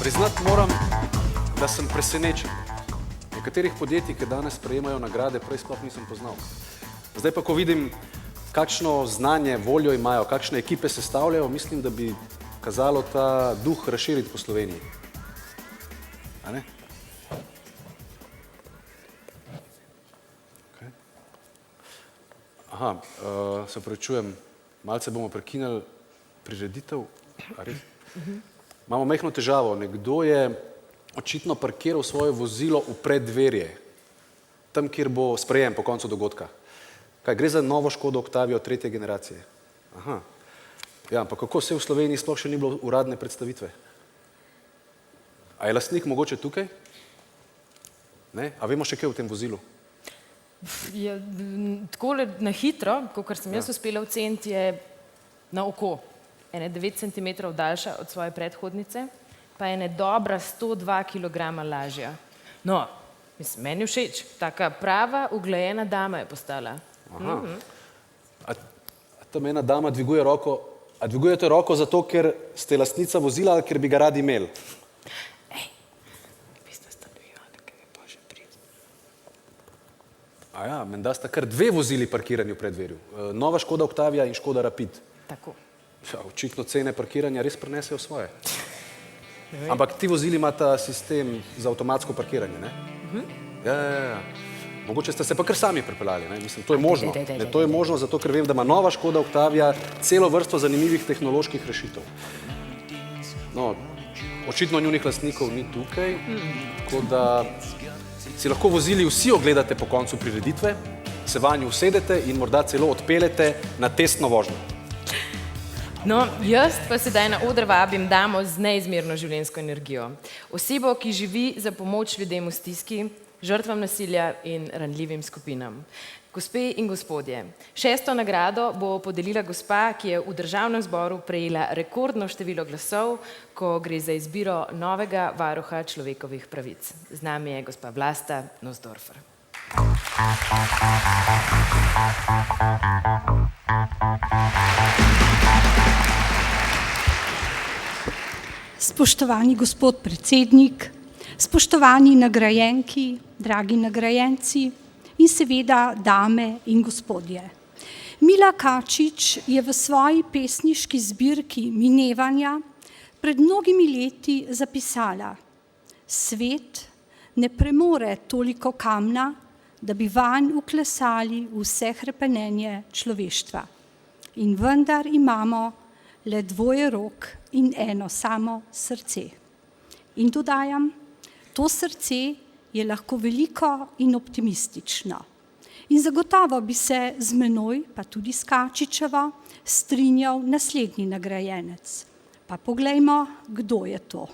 Priznati moram, da sem presenečen. Nekaterih podjetij, ki danes prejemajo nagrade, prej sploh nisem poznal. Zdaj pa, ko vidim, kakšno znanje, voljo imajo, kakšne ekipe sestavljajo, mislim, da bi kazalo ta duh razširiti po Sloveniji. A ne? Aha, se opravičujem, malce bomo prekinili prireditev. A res? Imamo majhno težavo. Nekdo je očitno parkiral svoje vozilo v preddverje, tam, kjer bo sprejem po koncu dogodka. Kaj, gre za novo Škodo Octavio 3. generacije? Aha. Ja, ampak kako se v Sloveniji sploh še ni bilo uradne predstavitve? A je lastnik mogoče tukaj? Ne? A vemo še kaj v tem vozilu? Takole na hitro, kakor sem jaz uspela oceniti, je na oko. Ene 9 cm daljša od svoje predhodnice, pa ene dobra 102 kg lažja. No, mislim, meni všeč, taka prava, uglajena dama je postala. Aha. A tam ena dama dviguje roko, a dvigujete roko zato, ker ste lastnica vozila ali ker bi ga radi imeli? A ja, menda sta kar dve vozili parkirani v preddverju. Nova Škoda Octavia in Škoda Rapid. Tako. Ja, očitno cene parkiranja res prenesejo svoje. Ampak ti vozili imata sistem za avtomatsko parkiranje, ne? Ja. Mogoče ste se pa kar sami pripeljali, ne? Mislim, to je možno. To je možno zato, ker vem, da ima Nova Škoda Octavia celo vrsto zanimivih tehnoloških rešitev. No, očitno njunih lastnikov ni tukaj, tako da si lahko vozili vsi ogledate po koncu prireditve, se vanju usedete in morda celo odpeljete na testno vožnjo. No, jaz pa sedaj na oder vabim damo z neizmerno življenjsko energijo. Osebo, ki živi za pomoč ljudem v stiski, žrtvam nasilja in ranljivim skupinam. Gospe in gospodje, 6. nagrado bo podelila gospa, ki je v Državnem zboru prejela rekordno število glasov, ko gre za izbiro novega varuha človekovih pravic. Z nami je gospa Vlasta Nussdorfer. Spoštovani gospod predsednik, spoštovani nagrajenki, dragi nagrajenci in seveda dame in gospodje. Mila Kačič je v svoji pesniški zbirki Minevanja pred mnogimi leti zapisala: svet ne premore toliko kamna, da bi vanj vklesali vse hrepenenje človeštva. In vendar imamo le dvoje rok in eno samo srce. In dodajam, to srce je lahko veliko in optimistično. In zagotovo bi se z menoj, pa tudi s Kačičevo, strinjal naslednji nagrajenec. Pa poglejmo, kdo je to.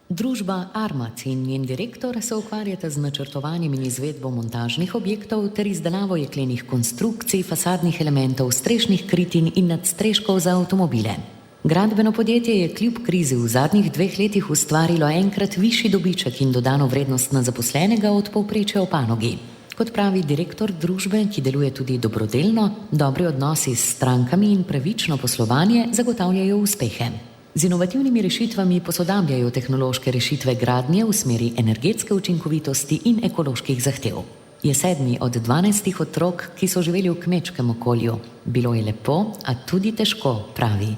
Družba Armat in njen direktor se ukvarjata z načrtovanjem in izvedbo montažnih objektov ter izdelavo jeklenih konstrukcij, fasadnih elementov, strešnih kritin in nadstreškov za avtomobile. Gradbeno podjetje je kljub krizi v zadnjih 2 letih ustvarilo enkrat višji dobiček in dodano vrednost na zaposlenega od povprečja v panogi. Kot pravi direktor družbe, ki deluje tudi dobrodelno, dobri odnosi s strankami in pravično poslovanje zagotavljajo uspehe. Z inovativnimi rešitvami posodabljajo tehnološke rešitve gradnje v smeri energetske učinkovitosti in ekoloških zahtev. Je 7. od 12 otrok, ki so živeli v kmečkem okolju. Bilo je lepo, a tudi težko, pravi.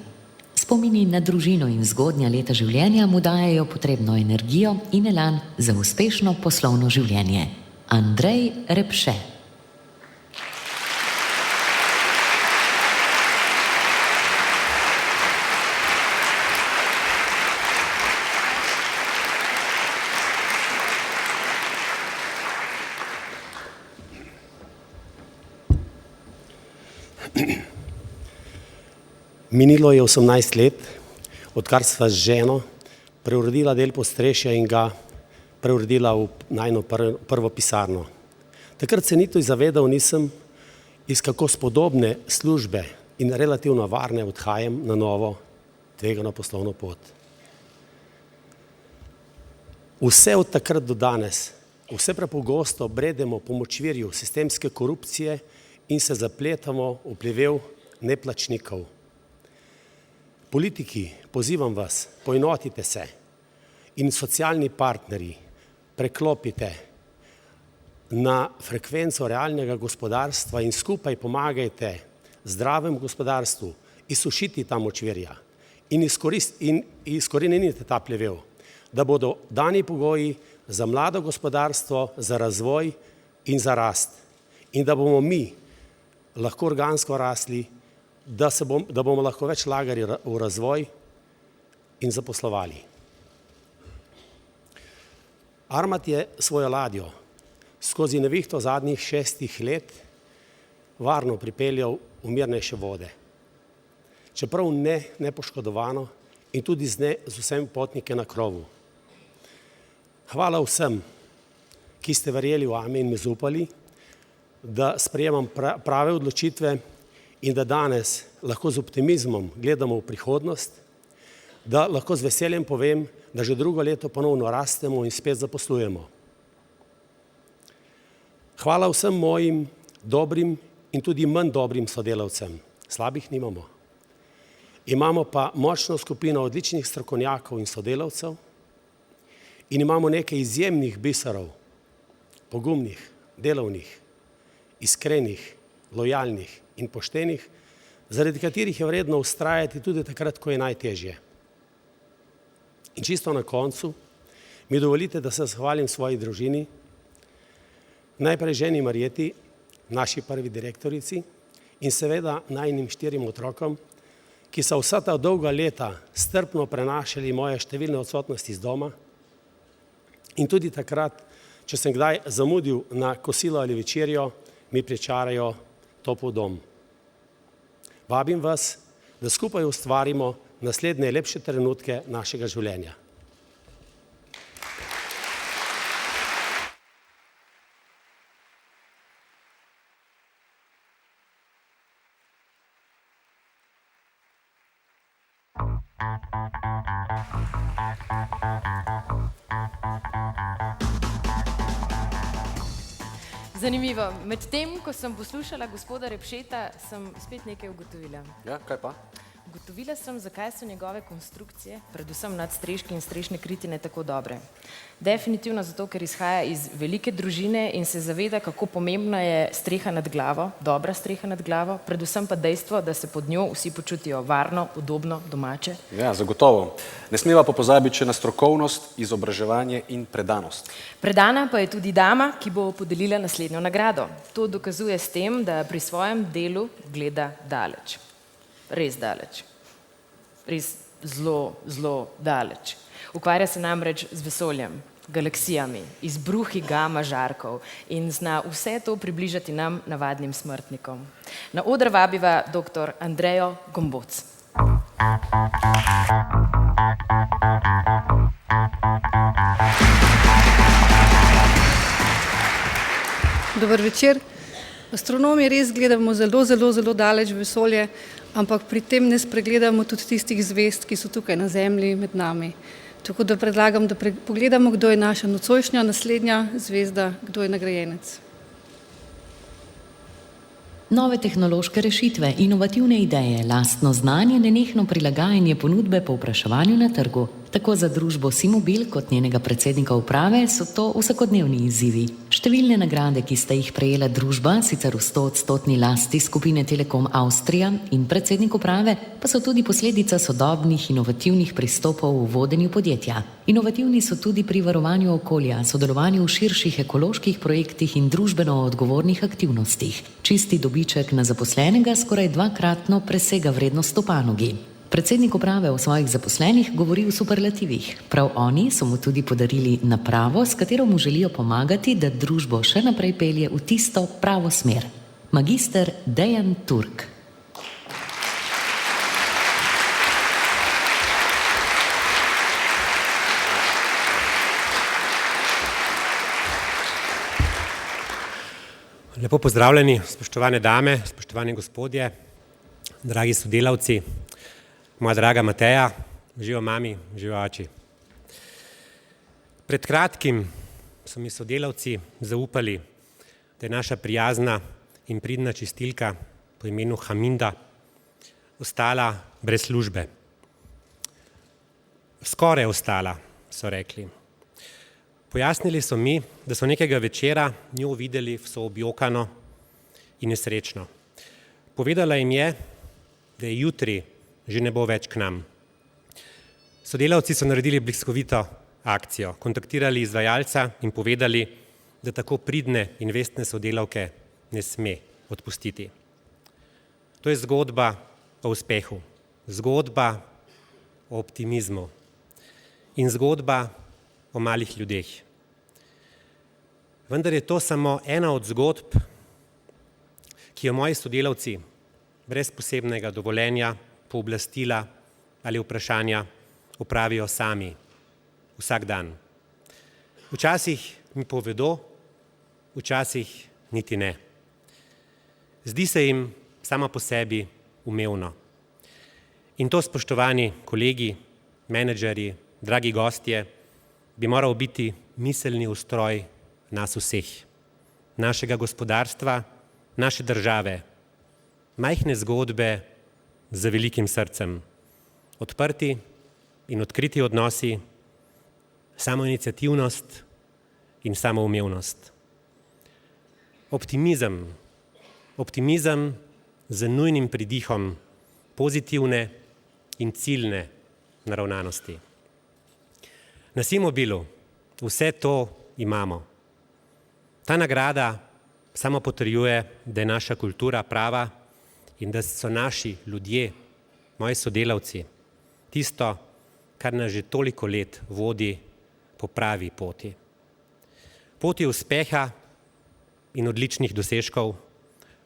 Spomini na družino in zgodnja leta življenja mu dajejo potrebno energijo in elan za uspešno poslovno življenje. Andrej Repše. Minilo je 18 let, odkar sva z ženo preuredila del podstrešja in ga preuredila v najino prvo pisarno. Takrat se niti zavedal nisem, iz kako spodobne službe in relativno varne odhajam na novo tvegano poslovno pot. Vse od takrat do danes, vse prepogosto bredemo po močvirju sistemske korupcije in se zapletamo v plevel neplačnikov. Politiki, pozivam vas, poenotite se in socialni partnerji preklopite na frekvenco realnega gospodarstva in skupaj pomagajte zdravemu gospodarstvu izsušiti ta močvirja in izkoreninite ta plevel, da bodo dani pogoji za mlado gospodarstvo, za razvoj in za rast in da bomo mi lahko organsko rasli, da bomo lahko več vlagali v razvoj in zaposlovali. Armat je svojo ladjo skozi nevihto zadnjih 6 let varno pripeljal v mirnejše vode. Čeprav ne nepoškodovano in tudi z vsem potnike na krovu. Hvala vsem, ki ste verjeli v Ame in me zaupali, da sprejemam prave odločitve in da danes lahko z optimizmom gledamo v prihodnost, da lahko z veseljem povem, da že drugo leto ponovno rastemo in spet zaposlujemo. Hvala vsem mojim dobrim in tudi manj dobrim sodelavcem. Slabih nimamo. Imamo pa močno skupino odličnih strokovnjakov in sodelavcev in imamo nekaj izjemnih biserov, pogumnih, delovnih, iskrenih, lojalnih in poštenih, zaradi katerih je vredno vztrajati tudi takrat, ko je najtežje. In čisto na koncu mi dovolite, da se zahvalim svoji družini, najprej ženi Marjeti, naši prvi direktorici in seveda najinim 4 otrokom, ki so vsa ta dolga leta strpno prenašali moje številne odsotnosti iz doma in tudi takrat, če sem kdaj zamudil na kosilo ali večerjo, mi pričarajo topel dom. Vabim vas, da skupaj ustvarimo naslednje lepše trenutke našega življenja. Zanimivo. Medtem, ko sem poslušala gospoda Repšeta, sem spet nekaj ugotovila. Ja, kaj pa? Ugotovila sem, zakaj so njegove konstrukcije, predvsem nadstreški in strešne kritine, tako dobre. Definitivno zato, ker izhaja iz velike družine in se zaveda, kako pomembna je streha nad glavo, dobra streha nad glavo, predvsem pa dejstvo, da se pod njo vsi počutijo varno, udobno, domače. Ja, zagotovo. Ne smeva pa pozabiti še na strokovnost, izobraževanje in predanost. Predana pa je tudi dama, ki bo podelila naslednjo nagrado. To dokazuje s tem, da pri svojem delu gleda daleč. Res daleč. Res zelo, zelo daleč. Ukvarja se namreč z vesoljem, galaksijami, izbruhi gama žarkov in zna vse to približati nam, navadnim smrtnikom. Na oder vabiva dr. Andrejo Gomboc. Dober večer. Astronomi res gledamo zelo daleč v vesolje, ampak pri tem ne spregledamo tudi tistih zvezd, ki so tukaj na Zemlji med nami. Tako da predlagam, da pogledamo, kdo je naša nocojšnja naslednja zvezda, kdo je nagrajenec. Nove tehnološke rešitve, inovativne ideje, lastno znanje, nenehno prilagajanje ponudbe povpraševanju na trgu. Tako za družbo Simobil kot njenega predsednika uprave so to vsakodnevni izzivi. Številne nagrade, ki sta jih prejela družba, sicer v 100% lasti skupine Telekom Avstrija in predsednik uprave, pa so tudi posledica sodobnih inovativnih pristopov v vodenju podjetja. Inovativni so tudi pri varovanju okolja, sodelovanju v širših ekoloških projektih in družbeno odgovornih aktivnostih. Čisti dobiček na zaposlenega skoraj dvakratno presega vrednost v panogi. Predsednik uprave o svojih zaposlenih govori v superlativih. Prav oni so mu tudi podarili napravo, s katero mu želijo pomagati, da družbo še naprej pelje v tisto pravo smer. Magister Dejan Turk. Lepo pozdravljeni, spoštovane dame, spoštovani gospodje, dragi sodelavci. Moja draga Mateja, živo mami, živo oči. Pred kratkim so mi sodelavci zaupali, da je naša prijazna in pridna čistilka po imenu Haminda ostala brez službe. Skoraj ostala, so rekli. Pojasnili so mi, da so nekega večera njo videli vso objokano in nesrečno. Povedala jim je, da je jutri že ne bo več k nam. Sodelavci so naredili bliskovito akcijo, kontaktirali izvajalca in povedali, da tako pridne in vestne sodelavke ne sme odpustiti. To je zgodba o uspehu, zgodba o optimizmu in zgodba o malih ljudeh. Vendar je to samo ena od zgodb, ki jo moji sodelavci brez posebnega dovoljenja, pooblastila ali vprašanja opravijo sami, vsak dan. Včasih mi povedo, včasih niti ne. Zdi se jim sama po sebi umevno. In to, spoštovani kolegi, menedžerji, dragi gostje, bi moral biti miselni ustroj nas vseh, našega gospodarstva, naše države, majhne zgodbe z velikim srcem, odprti in odkriti odnosi, samoiniciativnost in samoumevnost. Optimizem z nujnim pridihom pozitivne in ciljne naravnanosti. Na Simobilu vse to imamo. Ta nagrada samo potrjuje, da je naša kultura prava in da so naši ljudje, moji sodelavci, tisto, kar nas že toliko let vodi po pravi poti. Poti uspeha in odličnih dosežkov,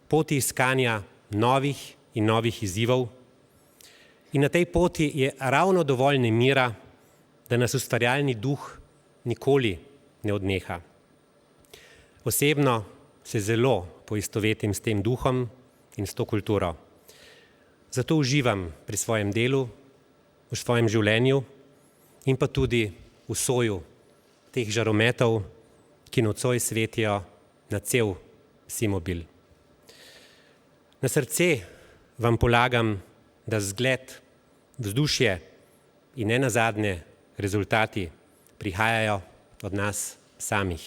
poti iskanja novih in novih izzivov. In na tej poti je ravno dovolj nemira, da nas ustvarjalni duh nikoli ne odneha. Osebno se zelo poistovetim s tem duhom in s to kulturo. Zato uživam pri svojem delu, v svojem življenju in pa tudi v soju teh žarometov, ki nocoj svetijo na cel Simobil. Na srce vam polagam, da zgled, vzdušje in ne nazadnje rezultati prihajajo od nas samih,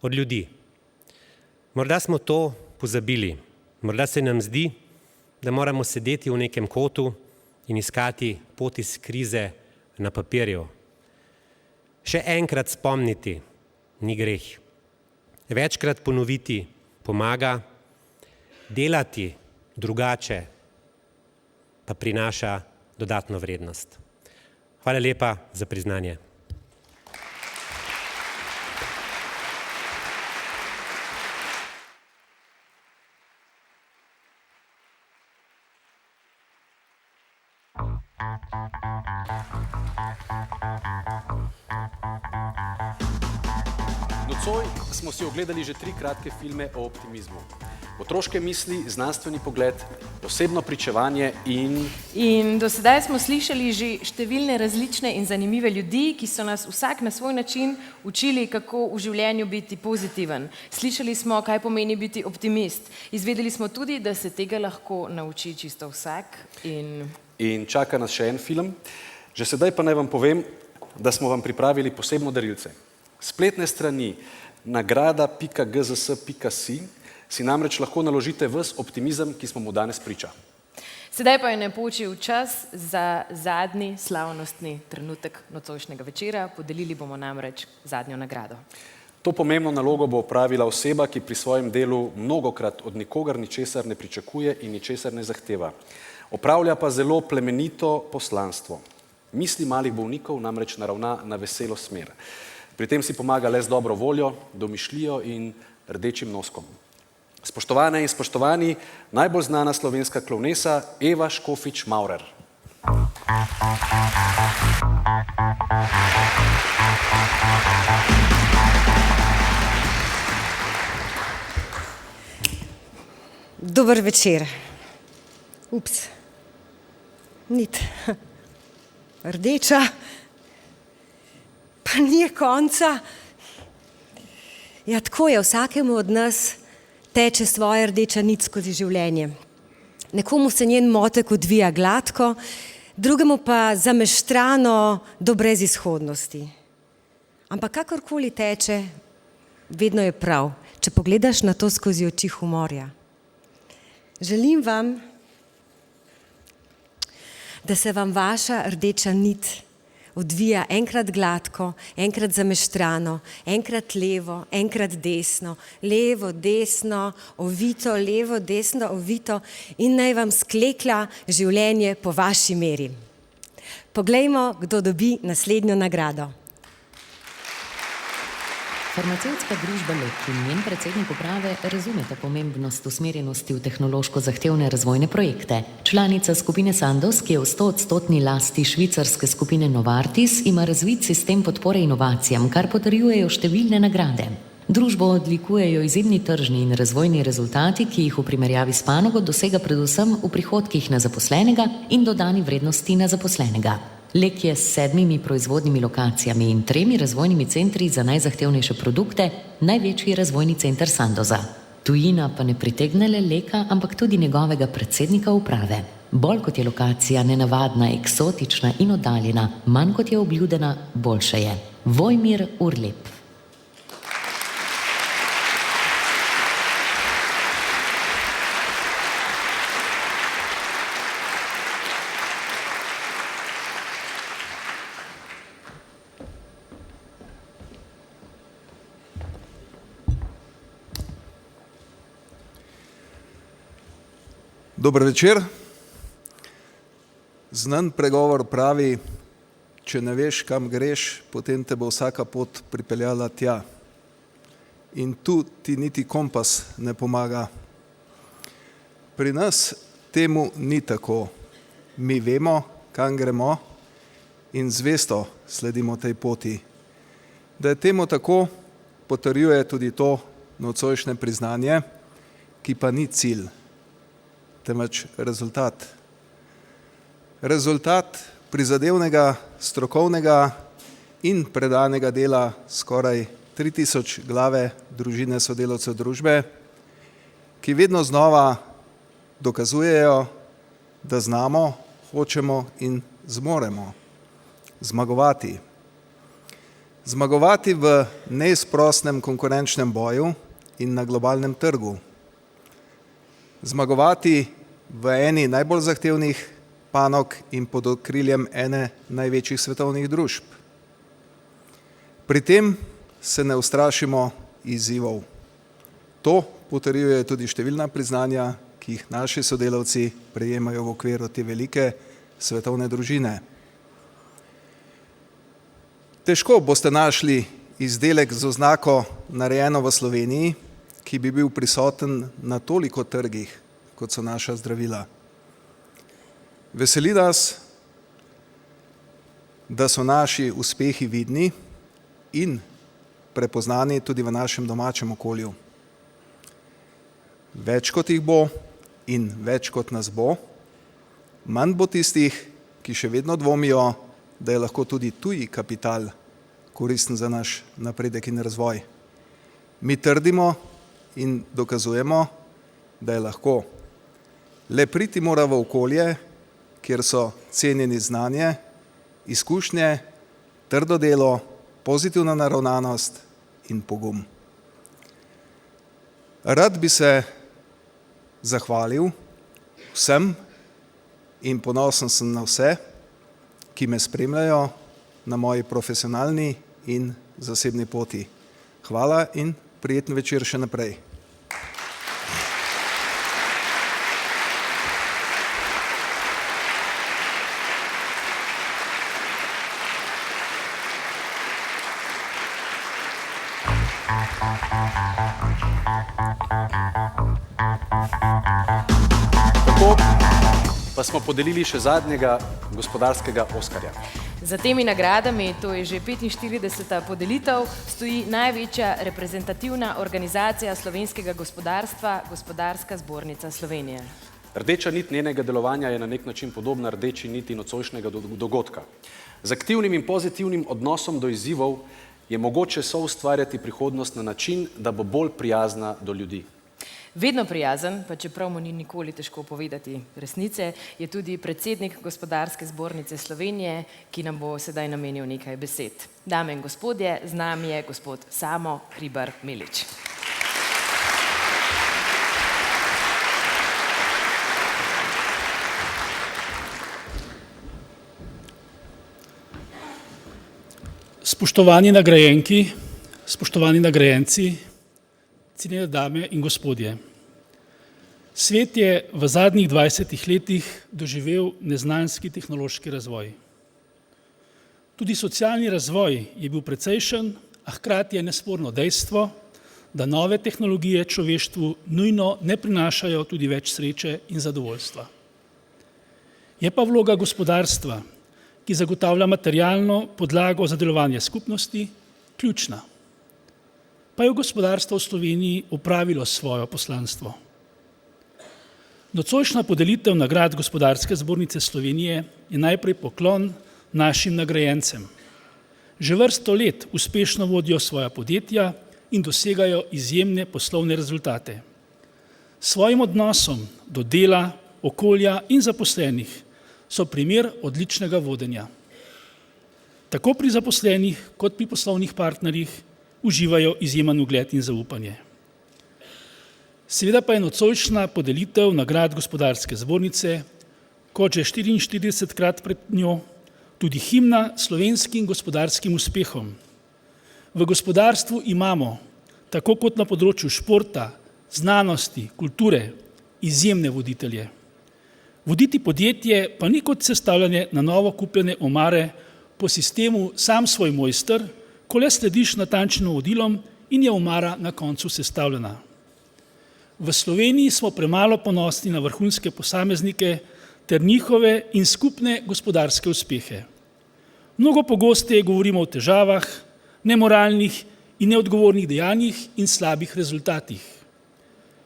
od ljudi. Morda smo to pozabili, morda se nam zdi, da moramo sedeti v nekem kotu in iskati pot iz krize na papirju. Še enkrat spomniti ni greh. Večkrat ponoviti pomaga, delati drugače pa prinaša dodatno vrednost. Hvala lepa za priznanje. Nocoj smo si ogledali že 3 kratke filme o optimizmu. Otroške misli, znanstveni pogled, osebno pričevanje In do sedaj smo slišali že številne različne in zanimive ljudi, ki so nas vsak na svoj način učili, kako v življenju biti pozitiven. Slišali smo, kaj pomeni biti optimist. Izvedeli smo tudi, da se tega lahko nauči čisto vsak. In čaka nas še en film. Že sedaj pa naj vam povem, da smo vam pripravili posebno darilce. Spletne strani nagrada.gzs.si si namreč lahko naložite ves optimizem, ki smo mu danes priča. Sedaj pa je napočil čas za zadnji slavnostni trenutek nocojšnjega večera. Podelili bomo namreč zadnjo nagrado. To pomembno nalogo bo opravila oseba, ki pri svojem delu mnogokrat od nikogar ničesar ne pričakuje in ničesar ne zahteva. Opravlja pa zelo plemenito poslanstvo. Misli malih bolnikov namreč naravna na veselo smer. Pri tem si pomaga le z dobro voljo, domišljijo in rdečim noskom. Spoštovane in spoštovani, najbolj znana slovenska klovnesa Eva Škofič Maurer. Dober večer. Ups. Nit. Rdeča. Pa ni konca. Ja, tako je, vsakemu od nas teče svoja rdeča nit skozi življenje. Nekomu se njen motek odvija gladko, drugemu pa zameštrano do brezizhodnosti. Ampak kakorkoli teče, vedno je prav, če pogledaš na to skozi oči humorja. Želim vam, da se vam vaša rdeča nit odvija enkrat gladko, enkrat zameštrano, enkrat levo, enkrat desno, levo, desno, ovito, levo, desno, ovito in naj vam sklekla življenje po vaši meri. Poglejmo, kdo dobi naslednjo nagrado. Farmacevtska družba Lek in njen predsednik uprave razumeta pomembnost usmerjenosti v tehnološko zahtevne razvojne projekte. Članica skupine Sandoz, ki je v 100% lasti švicarske skupine Novartis, ima razvit sistem podpore inovacijam, kar potrjujejo številne nagrade. Družbo odlikujejo izjemni tržni in razvojni rezultati, ki jih v primerjavi s panogo dosega predvsem v prihodkih na zaposlenega in dodani vrednosti na zaposlenega. Lek je s 7 proizvodnimi lokacijami in 3 razvojnimi centri za najzahtevnejše produkte, največji razvojni center Sandoza. Tujina pa ne pritegne le Leka, ampak tudi njegovega predsednika uprave. Bolj kot je lokacija nenavadna, eksotična in oddaljena, manj kot je obljudena, boljše je. Vojmir Urlep. Dober večer. Znan pregovor pravi, če ne veš, kam greš, potem te bo vsaka pot pripeljala tja. In tu ti niti kompas ne pomaga. Pri nas temu ni tako. Mi vemo, kam gremo in zvesto sledimo tej poti. Da je temu tako, potrjuje tudi to nocojšnje priznanje, ki pa ni cilj, temveč rezultat. Rezultat prizadevnega, strokovnega in predanega dela skoraj 3000 glave družine sodelavcev družbe, ki vedno znova dokazujejo, da znamo, hočemo in zmoremo zmagovati. Zmagovati v neizprosnem konkurenčnem boju in na globalnem trgu. Zmagovati v eni najbolj zahtevnih panog in pod okriljem ene največjih svetovnih družb. Pri tem se ne ustrašimo izzivov. To potrjuje tudi številna priznanja, ki jih naši sodelavci prejemajo v okviru te velike svetovne družine. Težko boste našli izdelek z oznako narejeno v Sloveniji, ki bi bil prisoten na toliko trgih, kot so naša zdravila. Veseli nas, da so naši uspehi vidni in prepoznani tudi v našem domačem okolju. Več kot jih bo in več kot nas bo, manj bo tistih, ki še vedno dvomijo, da je lahko tudi tuji kapital koristen za naš napredek in razvoj. Mi trdimo in dokazujemo, da je lahko. Le priti mora v okolje, kjer so cenjeni znanje, izkušnje, trdo delo, pozitivna naravnanost in pogum. Rad bi se zahvalil vsem in ponosen sem na vse, ki me spremljajo na moji profesionalni in zasebni poti. Hvala in prijeten večer še naprej. Tako pa smo podelili še zadnjega gospodarskega Oskarja. Za temi nagradami, to je že 45. podelitev, stoji največja reprezentativna organizacija slovenskega gospodarstva, Gospodarska zbornica Slovenije. Rdeča nit njenega delovanja je na nek način podobna rdeči niti nocojšnjega dogodka. Z aktivnim in pozitivnim odnosom do izzivov je mogoče soustvarjati prihodnost na način, da bo bolj prijazna do ljudi. Vedno prijazen, pa čeprav mu ni nikoli težko povedati resnice, je tudi predsednik Gospodarske zbornice Slovenije, ki nam bo sedaj namenil nekaj besed. Dame in gospodje, z nami je gospod Samo Hribar Milič. Spoštovani nagrajenki, spoštovani nagrajenci, cenjene dame in gospodje. Svet je v zadnjih 20 letih doživel neznanski tehnološki razvoj. Tudi socialni razvoj je bil precejšen, a hkrati je nesporno dejstvo, da nove tehnologije človeštvu nujno ne prinašajo tudi več sreče in zadovoljstva. Je pa vloga gospodarstva, ki zagotavlja materialno podlago za delovanje skupnosti, ključna. Pa je gospodarstvo v Sloveniji opravilo svoje poslanstvo. Nocojšnja podelitev nagrad Gospodarske zbornice Slovenije je najprej poklon našim nagrajencem. Že vrsto let uspešno vodijo svoja podjetja in dosegajo izjemne poslovne rezultate. S svojim odnosom do dela, okolja in zaposlenih so primer odličnega vodenja. Tako pri zaposlenih kot pri poslovnih partnerjih uživajo izjemen ugled in zaupanje. Seveda pa je nocojšnja podelitev nagrad Gospodarske zbornice, kot že 44-krat pred njo, tudi himna slovenskim gospodarskim uspehom. V gospodarstvu imamo, tako kot na področju športa, znanosti, kulture, izjemne voditelje. Voditi podjetje pa ni kot sestavljanje na novo kupljene omare po sistemu sam svoj mojster, ko le slediš natančnim navodilom in je omara na koncu sestavljena. V Sloveniji smo premalo ponosni na vrhunske posameznike ter njihove in skupne gospodarske uspehe. Mnogo pogosteje govorimo o težavah, nemoralnih in neodgovornih dejanjih in slabih rezultatih.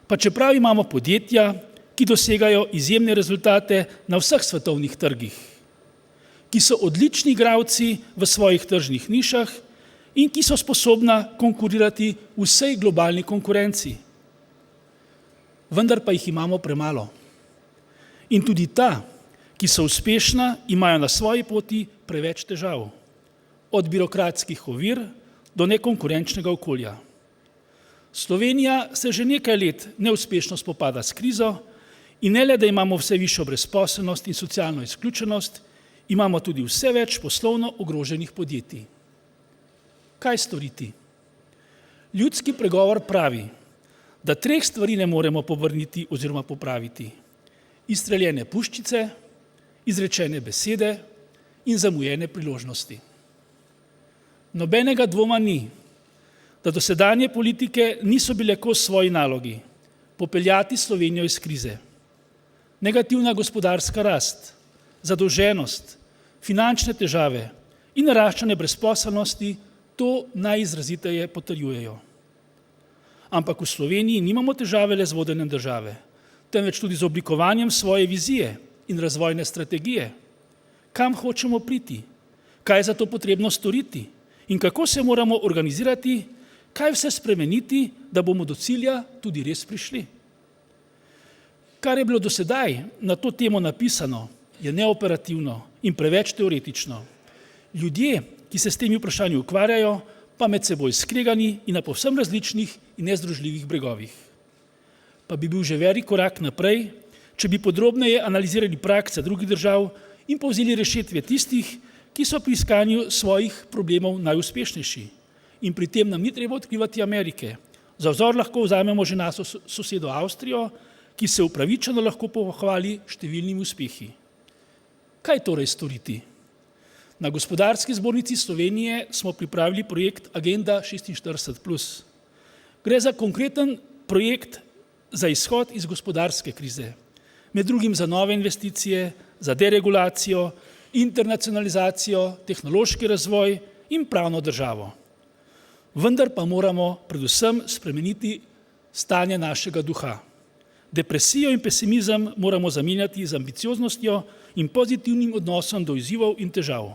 Pa čeprav imamo podjetja, ki dosegajo izjemne rezultate na vseh svetovnih trgih, ki so odlični igralci v svojih tržnih nišah in ki so sposobna konkurirati v vsej globalni konkurenci. Vendar pa jih imamo premalo. In tudi ta, ki so uspešna, imajo na svoji poti preveč težav. Od birokratskih ovir do nekonkurenčnega okolja. Slovenija se že nekaj let neuspešno spopada s krizo in ne le, da imamo vse višjo brezposelnost in socialno izključenost, imamo tudi vse več poslovno ogroženih podjetij. Kaj storiti? Ljudski pregovor pravi, da 3 stvari ne moremo povrniti oziroma popraviti. Izstreljene puščice, izrečene besede in zamujene priložnosti. Nobenega dvoma ni, da dosedanje politike niso bile kos svoji nalogi popeljati Slovenijo iz krize. Negativna gospodarska rast, zadolženost, finančne težave in naraščanje brezposelnosti to najizraziteje potrjujejo. Ampak v Sloveniji nimamo težave le z vodenjem države, temveč tudi z oblikovanjem svoje vizije in razvojne strategije. Kam hočemo priti? Kaj je za to potrebno storiti? In kako se moramo organizirati? Kaj vse spremeniti, da bomo do cilja tudi res prišli? Kar je bilo do sedaj na to temo napisano, je neoperativno in preveč teoretično. Ljudje, ki se s temi vprašanji ukvarjajo, pa med seboj skregani in na povsem različnih in nezdružljivih bregovih. Pa bi bil že velik korak naprej, če bi podrobneje analizirali prakse drugih držav in povzeli rešitve tistih, ki so pri iskanju svojih problemov najuspešnejši. In pri tem nam ni treba odkrivati Amerike. Za vzor lahko vzamemo že našo sosedo Avstrijo, ki se upravičeno lahko pohvali številnimi uspehi. Kaj torej storiti? Na Gospodarski zbornici Slovenije smo pripravili projekt Agenda 46+. Gre za konkreten projekt za izhod iz gospodarske krize, med drugim za nove investicije, za deregulacijo, internacionalizacijo, tehnološki razvoj in pravno državo. Vendar pa moramo predvsem spremeniti stanje našega duha. Depresijo in pesimizem moramo zamenjati z ambicioznostjo in pozitivnim odnosom do izzivov in težav.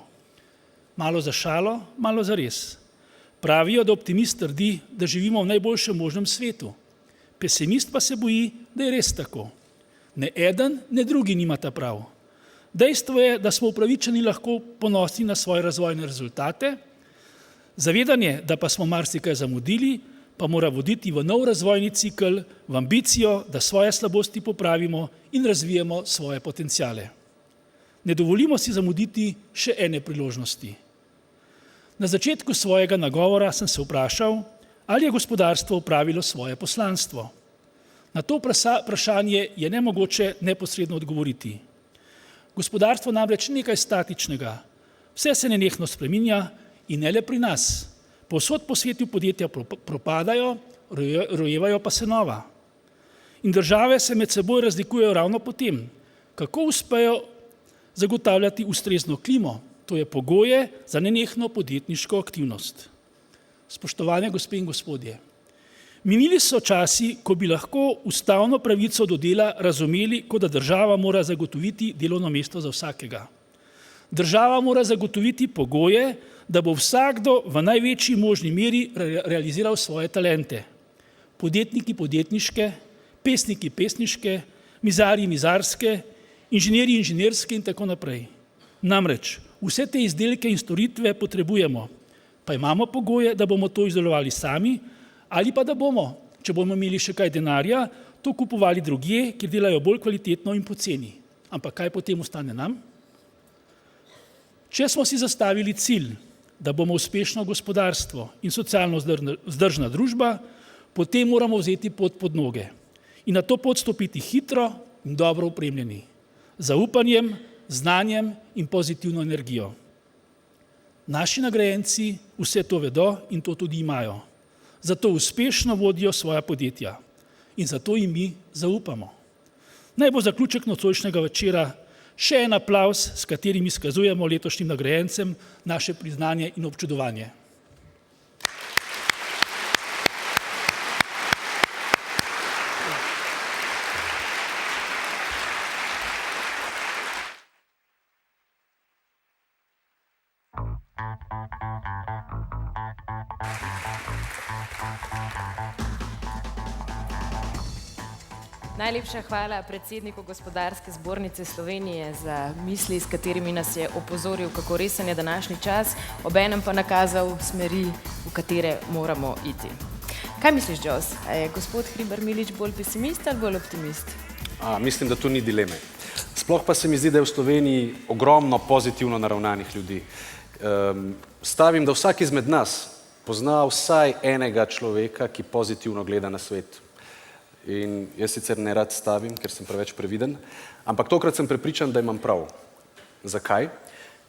Malo za šalo, malo za res. Pravijo, da optimist trdi, da živimo v najboljšem možnem svetu. Pesimist pa se boji, da je res tako. Ne eden, ne drugi nimata prav. Dejstvo je, da smo upravičeni lahko ponosni na svoje razvojne rezultate, zavedanje, da pa smo marsikaj zamudili, pa mora voditi v nov razvojni cikel, v ambicijo, da svoje slabosti popravimo in razvijemo svoje potenciale. Ne dovolimo si zamuditi še ene priložnosti. Na začetku svojega nagovora sem se vprašal, ali je gospodarstvo opravilo svoje poslanstvo. Na to vprašanje je nemogoče neposredno odgovoriti. Gospodarstvo namreč nekaj statičnega. Vse se nenehno spreminja in ne le pri nas. Povsod po svetu podjetja propadajo, rojevajo pa se nova. In države se med seboj razlikujejo ravno po tem, kako uspejo zagotavljati ustrezno klimo, to je pogoje za nenehno podjetniško aktivnost. Spoštovane gospe in gospodje, minili so časi, ko bi lahko ustavno pravico do dela razumeli, kot da država mora zagotoviti delovno mesto za vsakega. Država mora zagotoviti pogoje, da bo vsakdo v največji možni meri realiziral svoje talente. Podjetniki podjetniške, pesniki pesniške, mizarji mizarske, inženirji inženirske in tako naprej. Namreč vse te izdelke in storitve potrebujemo, pa imamo pogoje, da bomo to izdelovali sami ali pa da bomo, če bomo imeli še kaj denarja, to kupovali drugje, kjer delajo bolj kvalitetno in poceni. Ampak kaj potem ostane nam? Če smo si zastavili cilj, da bomo uspešno gospodarstvo in socialno vzdržna družba, potem moramo vzeti pot pod noge in na to pot stopiti hitro in dobro opremljeni, z zaupanjem, znanjem in pozitivno energijo. Naši nagrajenci vse to vedo in to tudi imajo. Zato uspešno vodijo svoja podjetja in zato jim mi zaupamo. Naj bo zaključek nocojšnjega večera še en aplavz, s katerim izkazujemo letošnjim nagrajencem naše priznanje in občudovanje. Najlepša hvala predsedniku Gospodarske zbornice Slovenije za misli, s katerimi nas je opozoril, kako resen je današnji čas, obenem pa nakazal smeri, v katere moramo iti. Kaj misliš, Jos? A je gospod Hribar Milič bolj pesimist ali bolj optimist? Mislim, da tu ni dileme. Sploh pa se mi zdi, da je v Sloveniji ogromno pozitivno naravnanih ljudi. Stavim, da vsak izmed nas pozna vsaj enega človeka, ki pozitivno gleda na svet. In jaz sicer ne rad stavim, ker sem preveč previden, ampak tokrat sem prepričan, da imam prav. Zakaj?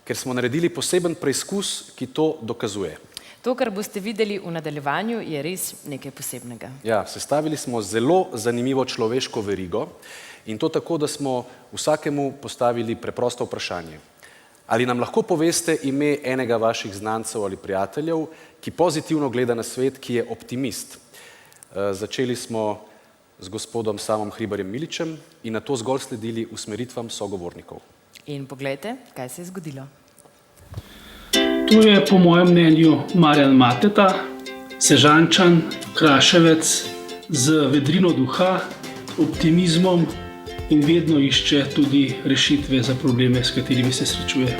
Ker smo naredili poseben preizkus, ki to dokazuje. To, kar boste videli v nadaljevanju, je res nekaj posebnega. Ja, sestavili smo zelo zanimivo človeško verigo in to tako, da smo vsakemu postavili preprosto vprašanje. Ali nam lahko poveste ime enega vaših znancev ali prijateljev, ki pozitivno gleda na svet, ki je optimist? Začeli smo z gospodom Samom Hribarjem Miličem in na to zgolj sledili usmeritvam sogovornikov. In poglejte, kaj se je zgodilo. To je po mojem mnenju Marjan Mateta, Sežančan, Kraševec z vedrino duha, optimizmom in vedno išče tudi rešitve za probleme, s katerimi se srečuje.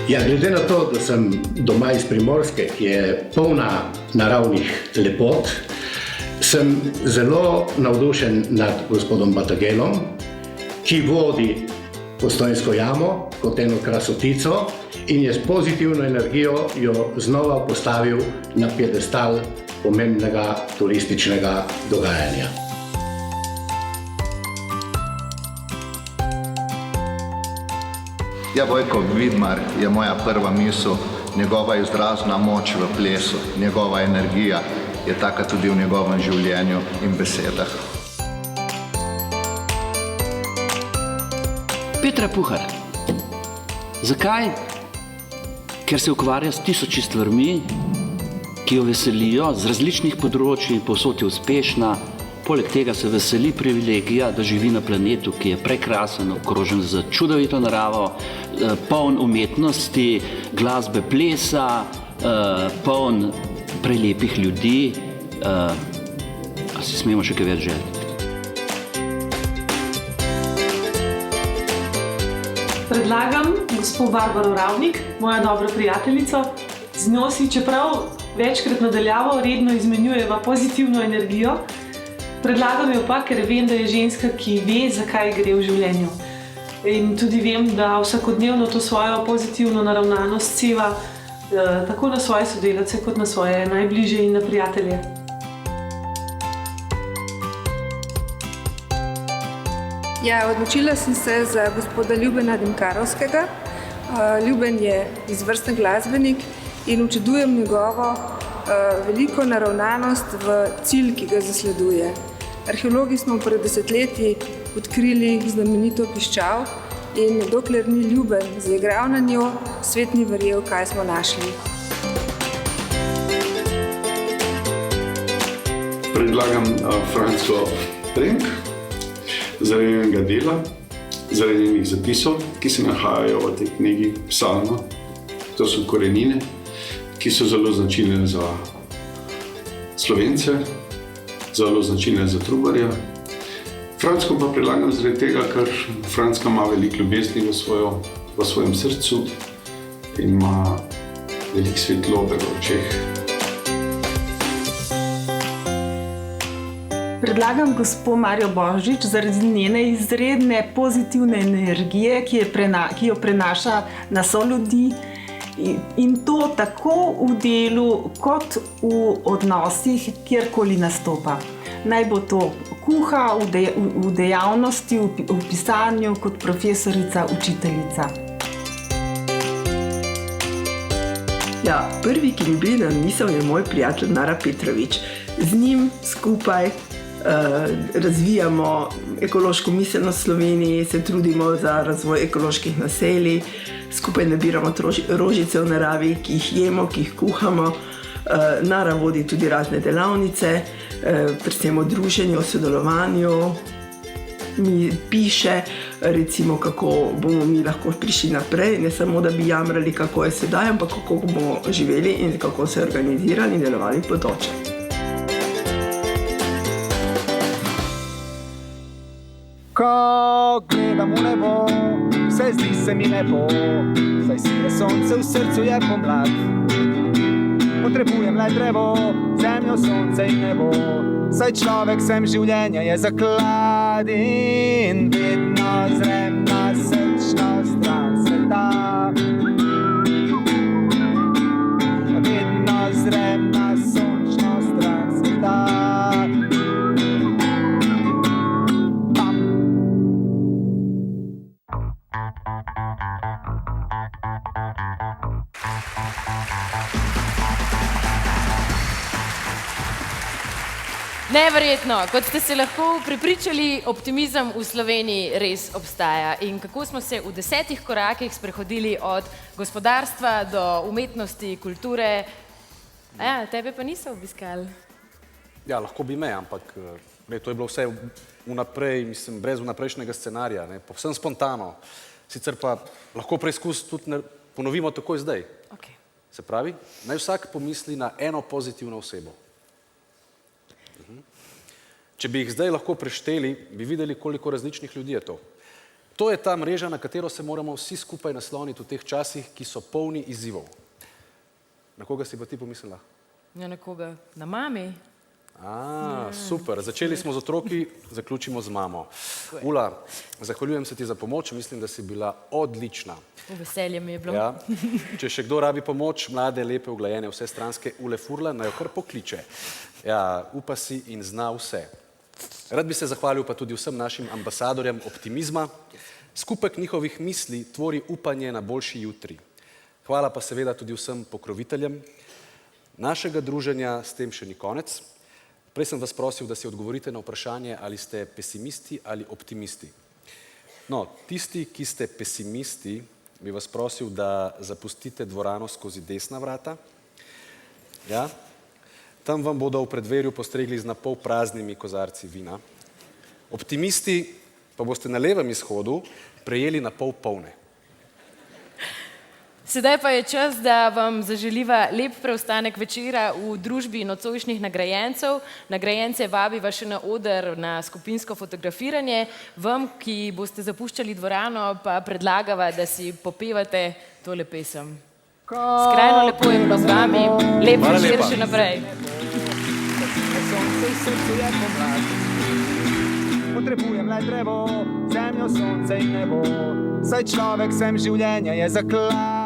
Ja, glede na to, da sem doma iz Primorske, ki je polna naravnih lepot, sem zelo navdušen nad gospodom Batagelom, ki vodi Postojnsko jamo kot eno krasotico in je s pozitivno energijo jo znova postavil na piedestal pomembnega turističnega dogajanja. Ja, Vojko Vidmar je moja prva misel, njegova izrazna moč v plesu, njegova energija je taka tudi v njegovem življenju in besedah. Petra Puhar. Zakaj? Ker se ukvarja s tisoči stvarmi, ki jo veselijo z različnih področji, povsod je uspešna. Poleg tega se veseli privilegija, da živi na planetu, ki je prekrasen, okrožen z čudovito naravo, poln umetnosti, glasbe, plesa, poln prelepih ljudi. A si smemo še kaj več želiti? Predlagam gospod Barbaro Ravnik, moja dobra prijateljica. Z njo si, čeprav večkrat nadaljavo, redno izmenjujeva pozitivno energijo. Predlagam jo pa, ker vem, da je ženska, ki ve, zakaj gre v življenju. In tudi vem, da vsakodnevno to svojo pozitivno naravnanost seva tako na svoje sodelavce, kot na svoje najbližje in na prijatelje. Ja, odločila sem se za gospoda Ljubena Dimkarovskega. Ljuben je izvrsten glasbenik in občudujem njegovo veliko naravnanost v cilj, ki ga zasleduje. Arheologi smo pred desetletji odkrili znamenito piščal in dokler ni Ljuben zaigral na njo, svet ni verjel, kaj smo našli. Predlagam Franco Trenk zaradi njenega dela, zaradi njenih zapisov, ki se nahajajo v tej knjigi Psalma. To so korenine, ki so zelo značilne za Slovence, zelo značilne za Trubarja. Franco pa predlagam zaradi tega, ker Francka ima veliko ljubezni v svojem srcu in ima veliko svetlobe v očeh. Predlagam gospod Marjo Božič zaradi njene izredne pozitivne energije, ki jo prenaša na soljudi. In to tako v delu, kot v odnosih, kjerkoli nastopa. Naj bo to kuha v dejavnosti, v pisanju, kot profesorica, učiteljica. Ja, prvi, ki mi pride na misel, je moj prijatelj Nara Petrovič. Z njim skupaj razvijamo ekološko miselnost v Sloveniji, se trudimo za razvoj ekoloških naselij, skupaj nabiramo rožice v naravi, ki jih jemo, ki jih kuhamo. Nara vodi tudi razne delavnice, predvsem o druženju, o sodelovanju. Mi piše, recimo, kako bomo mi lahko prišli naprej, ne samo, da bi jamrali, kako je sedaj, ampak kako bomo živeli in kako se organizirali in delovali v bodoče. Ko gledam v nebo, vse zdi se mi lepo, saj sije sonce, v srcu je pomlad. Potrebujem le drevo, zemljo, sonce in nebo, saj človek sem življenja je zaklad in vedno zrem na srčno stran sveta. Vedno zrem na sončno stran sveta. Neverjetno, kot ste se lahko prepričali, optimizem v Sloveniji res obstaja. In kako smo se v 10 korakih sprehodili od gospodarstva do umetnosti, kulture. Ja, tebe pa niso obiskali. Ja, lahko bi me, ampak to je bilo vse vnaprej, mislim, brez vnaprejšnjega scenarija, povsem spontano. Sicer pa lahko preizkus tudi ponovimo takoj zdaj. Se pravi, naj vsak pomisli na eno pozitivno osebo. Če bi jih zdaj lahko prešteli, bi videli, koliko različnih ljudi je to. To je ta mreža, na katero se moramo vsi skupaj nasloniti v teh časih, ki so polni izzivov. Na koga si pa ti pomislila? Ja, na koga? Na mami. Super. Začeli smo z otroki, zaključimo z mamo. Ula, zahvaljujem se ti za pomoč, mislim, da si bila odlična. Veselje mi je bilo. Ja. Če še kdo rabi pomoč, mlade, lepe, uglajene, vse stranske Ule Furlan, naj jo kar pokliče. Ja, upa si in zna vse. Rad bi se zahvalil pa tudi vsem našim ambasadorjem optimizma. Skupek njihovih misli tvori upanje na boljši jutri. Hvala pa seveda tudi vsem pokroviteljem. Našega druženja s tem še ni konec. Prej sem vas prosil, da si odgovorite na vprašanje, ali ste pesimisti ali optimisti. No, tisti, ki ste pesimisti, bi vas prosil, da zapustite dvorano skozi desna vrata. Ja. Tam vam bodo v predverju postregli z napol praznimi kozarci vina. Optimisti pa boste na levem izhodu prejeli napol polne. Sedaj pa je čas, da vam zaželiva lep preostanek večera v družbi nocojšnjih nagrajencev. Nagrajence vabiva še na oder na skupinsko fotografiranje. Vam, ki boste zapuščali dvorano, pa predlagava, da si popevate tole pesem. Skrajno lepo je bilo z vami. Lep večer še naprej. Potrebujem le drevo, zemljo, sonce in nebo. Saj človek sem življenja je zaklad.